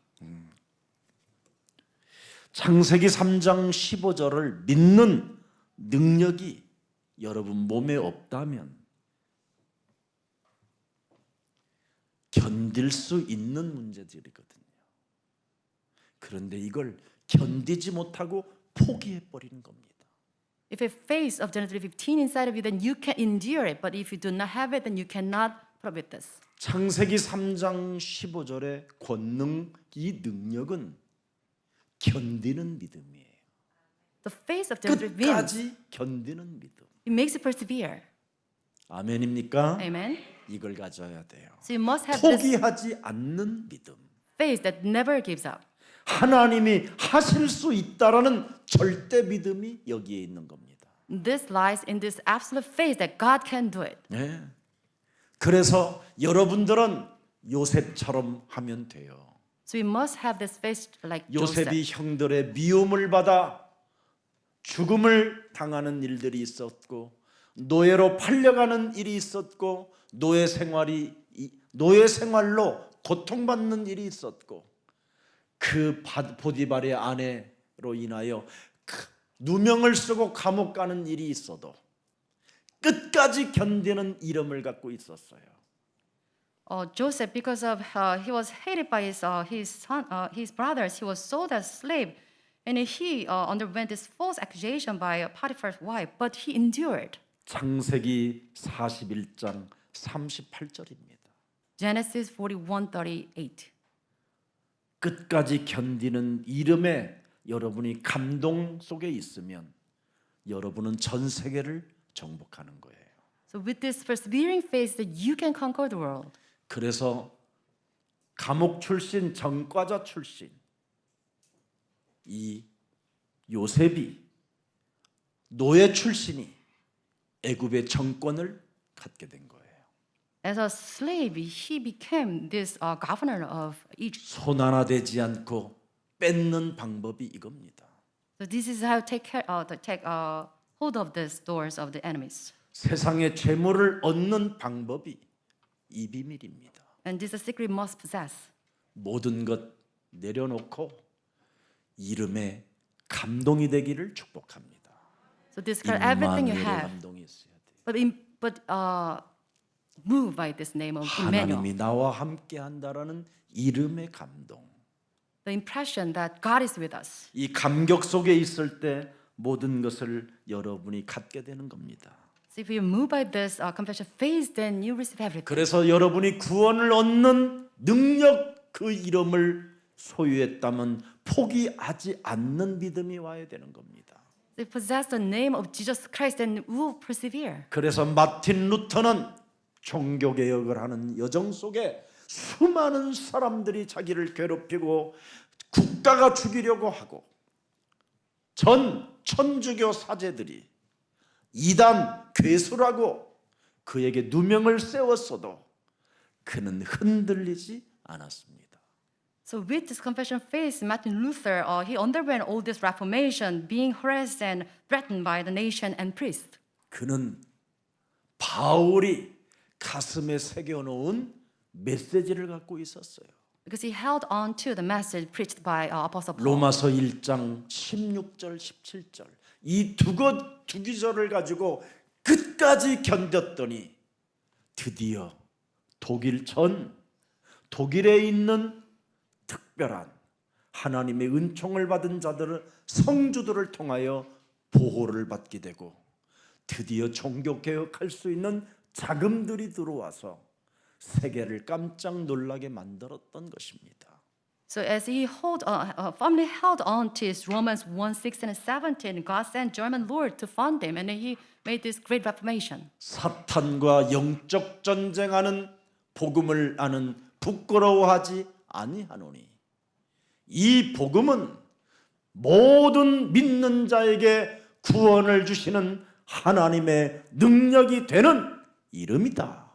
창세기 3장 15절을 믿는 능력이 여러분 몸에 없다면 견딜 수 있는 문제들이거든요. 그런데 이걸 견디지 못하고 포기해 버리는 겁니다. If you have faith of Genesis 15 inside of you, then you can endure it. But if you do not have it, then you cannot put up with this. 창세기 3장 15절의 권능 이 능력은 견디는 믿음이에요. The faith of Genesis wins. 끝까지 견디는 믿음. It makes you persevere. 아멘입니까? Amen. 이걸 가져야 돼요. So you must have this 포기하지 않는 믿음. faith that never gives up. 하나님이 하실 수 있다라는 절대 믿음이 여기에 있는 겁니다. This lies in this absolute faith that God can do it. 네. 그래서 여러분들은 요셉처럼 하면 돼요. So we must have this faith like 요셉이 Joseph. 형들의 미움을 받아 죽음을 당하는 일들이 있었고 노예로 팔려가는 일이 있었고 노예 생활로 고통받는 일이 있었고 그 보디발의 아내로 인하여 누명을 쓰고 감옥 가는 일이 있어도 끝까지 견디는 이름을 갖고 있었어요. Joseph, because of he was hated by his brothers, he was sold as slave, and he underwent this false accusation by Potiphar's wife. But he endured. 창세기 41장 38절입니다. Genesis 41:38. 끝까지 견디는 이름에 여러분이 감동 속에 있으면 여러분은 전 세계를 정복하는 거예요. So with this persevering faith, that you can conquer the world. 그래서 감옥 출신 전과자 출신 이 요셉이 노예 출신이 애굽의 정권을 갖게 된 거예요. As a slave, he became this governor of Egypt. 손 하나 대지 않고 뺏는 방법이 이겁니다. So this is how to take hold of the doors of the enemies. 세상의 재물을 얻는 방법이 이 비밀입니다. And this is a secret you must possess. 모든 것 내려놓고 이름에 감동이 되기를 축복합니다. So discard everything you 임마누엘의 have, 감동이 있어야 돼요. move by this name of Emmanuel. 하나님이 나와 함께한다라는 이름의 감동. The impression that God is with us. 이 감격 속에 있을 때 모든 것을 여러분이 갖게 되는 겁니다. So if you move by this confession phase, then you receive everything. 그래서 여러분이 구원을 얻는 능력 그 이름을 소유했다면 포기하지 않는 믿음이 와야 되는 겁니다. They possess the name of Jesus Christ and will persevere. 그래서 마틴 루터는 종교개혁을 하는 여정 속에 수많은 사람들이 자기를 괴롭히고 국가가 죽이려고 하고 전 천주교 사제들이 이단 괴수라고 그에게 누명을 세웠어도 그는 흔들리지 않았습니다. So with this confession of faith, Martin Luther, he underwent all this reformation, being harassed and threatened by the nation and priests. 그는 바울이 가슴에 새겨놓은 메시지를 갖고 있었어요. Because he held on to the message preached by Apostle Paul. 로마서 1장 16절 17절 이 두 구절을 가지고 끝까지 견뎠더니 드디어 독일에 있는 특별한 하나님의 은총을 받은 자들을 성주들을 통하여 보호를 받게 되고 드디어 종교개혁할 수 있는 자금들이 들어와서 세계를 깜짝 놀라게 만들었던 것입니다. So as he firmly held on to his Romans 1:16 and 17, God sent German Lord to fund him, and he made this great reformation. 사탄과 영적 전쟁하는 복음을 아는 부끄러워하지 아니하노니 이 복음은 모든 믿는 자에게 구원을 주시는 하나님의 능력이 되는 이름이다.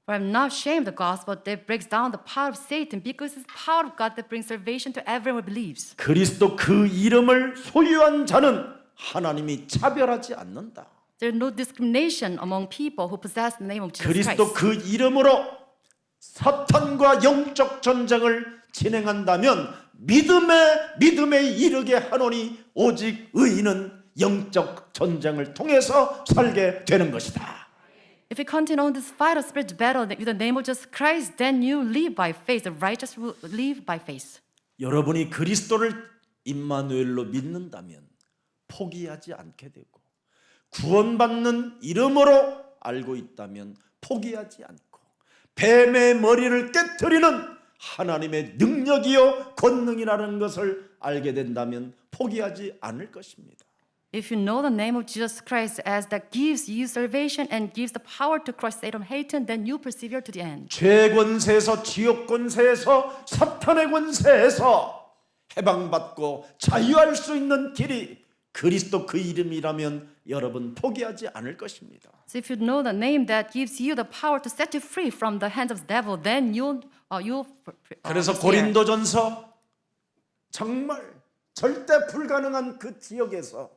For I'm not ashamed of the gospel that breaks down the power of Satan, because it's the power of God that brings salvation to everyone who believes. 그리스도 그 이름을 소유한 자는 하나님이 차별하지 않는다. There is no discrimination among people who possess the name of Jesus 그리스도 Christ. 그 이름으로 사탄과 영적 전쟁을 진행한다면 믿음에 이르게 하노니 오직 의인은 영적 전쟁을 통해서 살게 되는 것이다. If you continue on this fight of spiritual battle with the name of Jesus Christ, then you live by faith. The righteous will live by faith. 여러분이 그리스도를 임마누엘로 믿는다면 포기하지 않게 되고 구원받는 이름으로 알고 있다면 포기하지 않고 뱀의 머리를 깨트리는 하나님의 능력이요 권능이라는 것을 알게 된다면 포기하지 않을 것입니다. If you know the name of Jesus Christ as that gives you salvation and gives the power to crush Satan and Satan, then you persevere to the end. 죄 권세에서 지옥 권세에서 사탄의 권세에서 해방받고 자유할 수 있는 길이 그리스도 그 이름이라면 여러분 포기하지 않을 것입니다. So if you know the name that gives you the power to set you free from the hands of the devil, then you'll 그래서 persevere. 고린도전서 정말 절대 불가능한 그 지역에서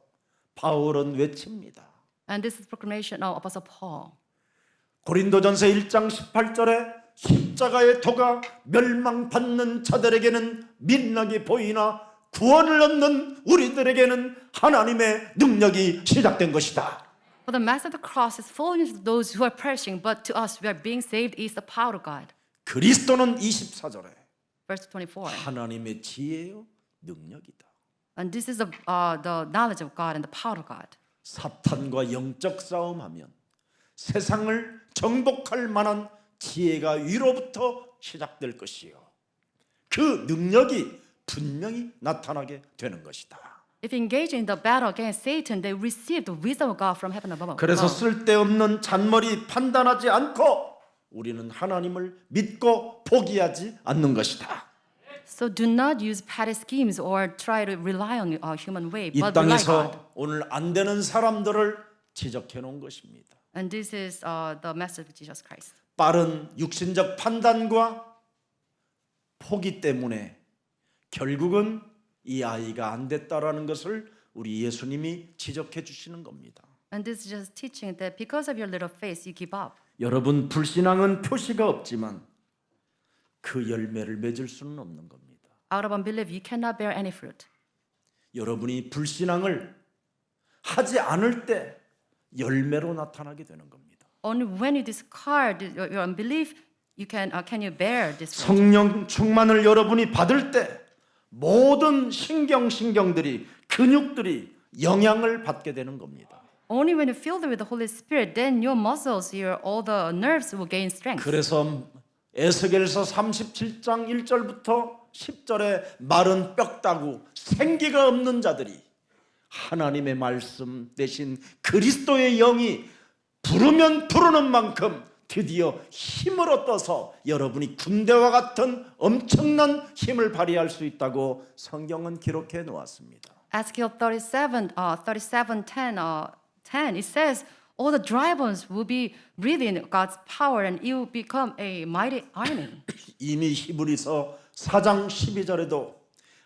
바울은 외칩니다. And this is proclamation of Apostle Paul. 고린도전서 1장 18절에 십자가의 도가 멸망받는 자들에게는 민락이 보이나 구원을 얻는 우리들에게는 하나님의 능력이 시작된 것이다. For the mass of the cross is falling to those who are perishing, but to us who are being saved is the power of God. 그리스도는 24절에 Verse 24. 하나님의 지혜요 능력이다. And this is the knowledge of God and the power of God. 사탄과 영적 싸움하면 세상을 정복할 만한 지혜가 위로부터 시작될 것이요. 그 능력이 분명히 나타나게 되는 것이다. If you engage in the battle against Satan, they receive the wisdom of God from heaven above. 그래서 쓸데없는 잔머리 판단하지 않고 우리는 하나님을 믿고 포기하지 않는 것이다. So do not use petty schemes or try to rely on human way, 이 but rely on God. 땅에서 오늘 안 되는 사람들을 지적해 놓은 것입니다. And this is the message of Jesus Christ. 빠른 육신적 판단과 포기 때문에 결국은 이 아이가 안 됐다라는 것을 우리 예수님이 지적해 주시는 겁니다. And this is just teaching that because of your little faith, you give up. 여러분 불신앙은 표시가 없지만 그 열매를 맺을 수는 없는 겁니다. Out of unbelief, you cannot bear any fruit. 여러분이 불신앙을 하지 않을 때 열매로 나타나게 되는 겁니다. Only when you discard your unbelief, can you bear this fruit. 성령 충만을 여러분이 받을 때 모든 신경들이 근육들이 영향을 받게 되는 겁니다. Only when you filled with the Holy Spirit, then your muscles, all the nerves will gain strength. 그래서 에스겔서 37장 1절부터 10절에 마른 뼈다구 생기가 없는 자들이 하나님의 말씀 대신 그리스도의 영이 부르면 부르는 만큼 드디어 힘을 얻어서 여러분이 군대와 같은 엄청난 힘을 발휘할 수 있다고 성경은 기록해 놓았습니다. Ezekiel 37:10, it says, all the dry bones will be breathing God's power and you will become a mighty army. 이미 히브리서 4장 12절에도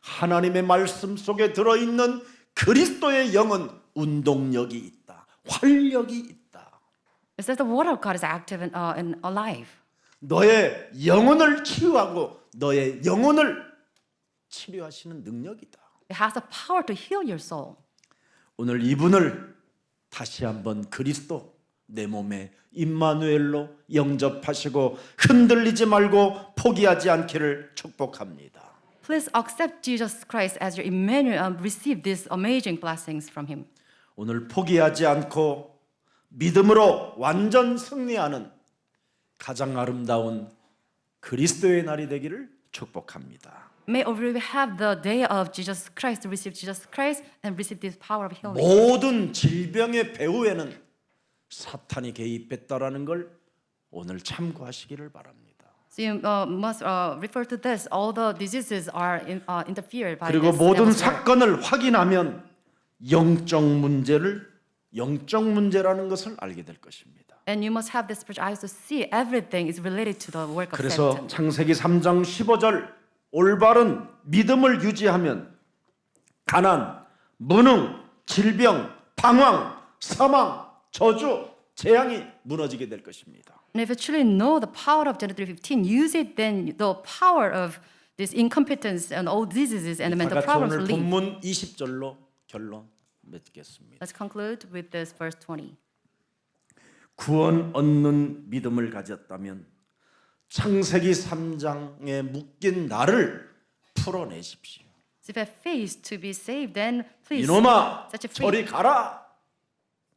하나님의 말씀 속에 들어있는 그리스도의 영은 운동력이 있다. 활력이 있다. It says the word of God is active and alive. 너의 영혼을 치유하고 너의 영혼을 치료하시는 능력이다. It has the power to heal your soul. 오늘 이분을 다시 한번 그리스도 내 몸에 임마누엘로 영접하시고 흔들리지 말고 포기하지 않기를 축복합니다. Please accept Jesus Christ as your Emmanuel and receive these amazing blessings from Him. 오늘 포기하지 않고 믿음으로 완전 승리하는 가장 아름다운 그리스도의 날이 되기를 축복합니다. May we have the day of Jesus Christ to receive Jesus Christ and receive this power of healing. 모든 질병의 배후에는 사탄이 개입했다라는 걸 오늘 참고하시기를 바랍니다. So you must refer to this. All the diseases are interfered by 그리고 this 모든 devil's work. 사건을 확인하면 영적 문제라는 것을 알게 될 것입니다. And you must have the spiritual eyes to see everything is related to the work of 그래서 Satan. 창세기 3장 15절 올바른 믿음을 유지하면 가난, 무능, 질병, 방황, 사망, 저주, 재앙이 무너지게 될 것입니다. And if you truly know the power of Genesis 3:15, use it, then the power of this incompetence and all diseases and the 다 mental 같이 problems 오늘 will leave. 본문 20절로 결론 맺겠습니다. Let's conclude with this verse 20. 구원 얻는 믿음을 가졌다면 창세기 3장에 묶인 나를 풀어내십시오. So if you have faith to be saved, then please 이놈아 set you free. 저리 가라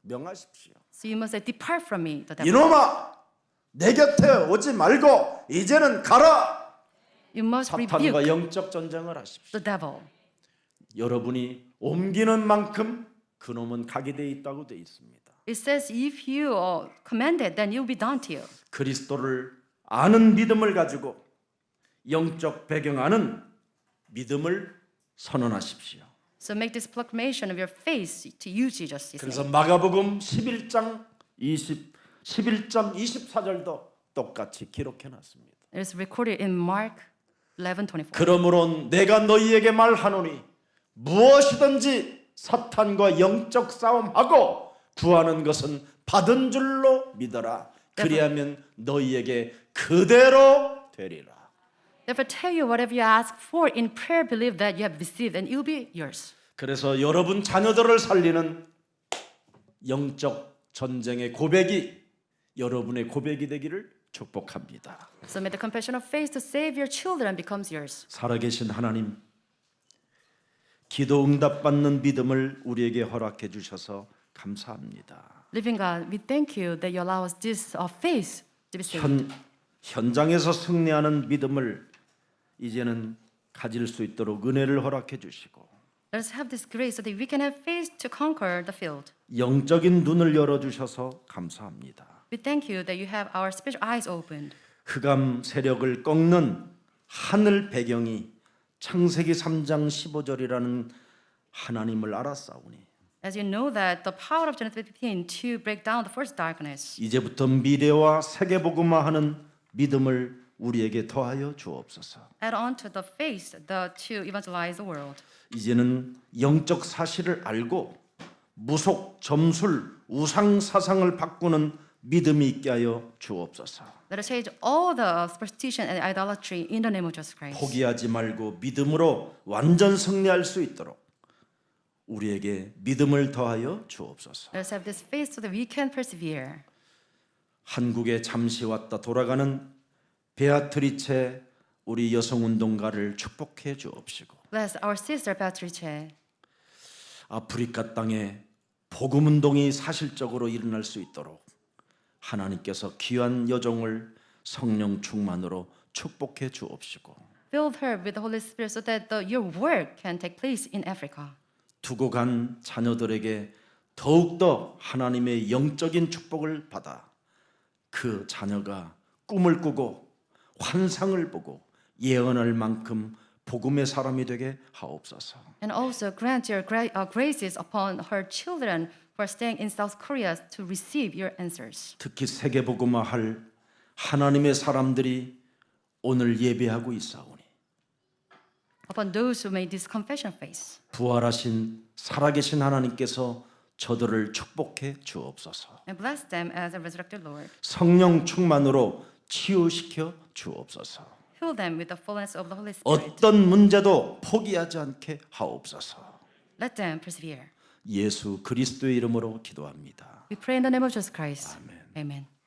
명하십시오. So you must say, depart from me, the devil. 이놈아 내 곁에 오지 말고 이제는 가라. You must 사탄과 rebuke 영적 전쟁을 하십시오. the devil. 여러분이 옮기는 만큼 그놈은 가게 돼 있다고 돼 있습니다. It says, if you command it, then you'll be done to you. 그리스도를 아는 믿음을 가지고 영적 배경 아는 믿음을 선언하십시오. So make this proclamation of your faith to you, Jesus. His 그래서 name. 마가복음 11장 24절도 똑같이 기록해 놨습니다. It is recorded in Mark 11:24. 그러므로 내가 너희에게 말하노니 무엇이든지 사탄과 영적 싸움하고 구하는 것은 받은 줄로 믿어라. 그리하면 너희에게 그대로 되리라. Therefore tell you whatever you ask for in prayer, believe that you have received, and it will be yours. 그래서 여러분 자녀들을 살리는 영적 전쟁의 고백이 여러분의 고백이 되기를 축복합니다. So may the compassion of faith to save your children becomes yours. 살아계신 하나님, 기도 응답받는 믿음을 우리에게 허락해 주셔서 감사합니다. Living God, we thank you that you allow us this faith to be saved. 현장에서 승리하는 믿음을 이제는 가질 수 있도록 은혜를 허락해 주시고 Let us have this grace so that we can have faith to conquer the field. 영적인 눈을 열어 주셔서 감사합니다. We thank you that you have our spiritual eyes opened. 흑암 세력을 꺾는 하늘 배경이 창세기 3장 15절이라는 하나님을 알았사오니 As you know that the power of Genesis 15 to break down the first darkness. 이제부터 미래와 세계복음화하는 믿음을 우리에게 더하여 주옵소서. Add on to the faith to evangelize the world. 이제는 영적 사실을 알고 무속, 점술, 우상 사상을 바꾸는 믿음이 있게 하여 주옵소서. Let us change all the superstition and idolatry in the name of Jesus Christ. 포기하지 말고 믿음으로 완전 승리할 수 있도록 우리에게 믿음을 더하여 주옵소서. Let us have this faith so that we can persevere. 한국에 잠시 왔다 돌아가는 베아트리체 우리 여성운동가를 축복해 주옵시고 Bless our sister Patrice. 아프리카 땅에 복음운동이 사실적으로 일어날 수 있도록 하나님께서 귀한 여종을 성령 충만으로 축복해 주옵시고 Fill her with the Holy Spirit so that your work can take place in Africa. 두고 간 자녀들에게 더욱더 하나님의 영적인 축복을 받아 그 자녀가 꿈을 꾸고 환상을 보고 예언할 만큼 복음의 사람이 되게 하옵소서. And also grant your graces upon her children who are staying in South Korea to receive your answers. 특히 세계 복음화할 하나님의 사람들이 오늘 예배하고 있사오니 Upon those who made this confession phase. 부활하신 살아계신 하나님께서 저들을 축복해 주옵소서. And bless them as a resurrected Lord. 성령 충만으로 치유시켜 주옵소서. Fill them with the fullness of the Holy Spirit. 어떤 문제도 포기하지 않게 하옵소서. Let them persevere. 예수 그리스도의 이름으로 기도합니다. We pray in the name of Jesus Christ. 아멘. Amen.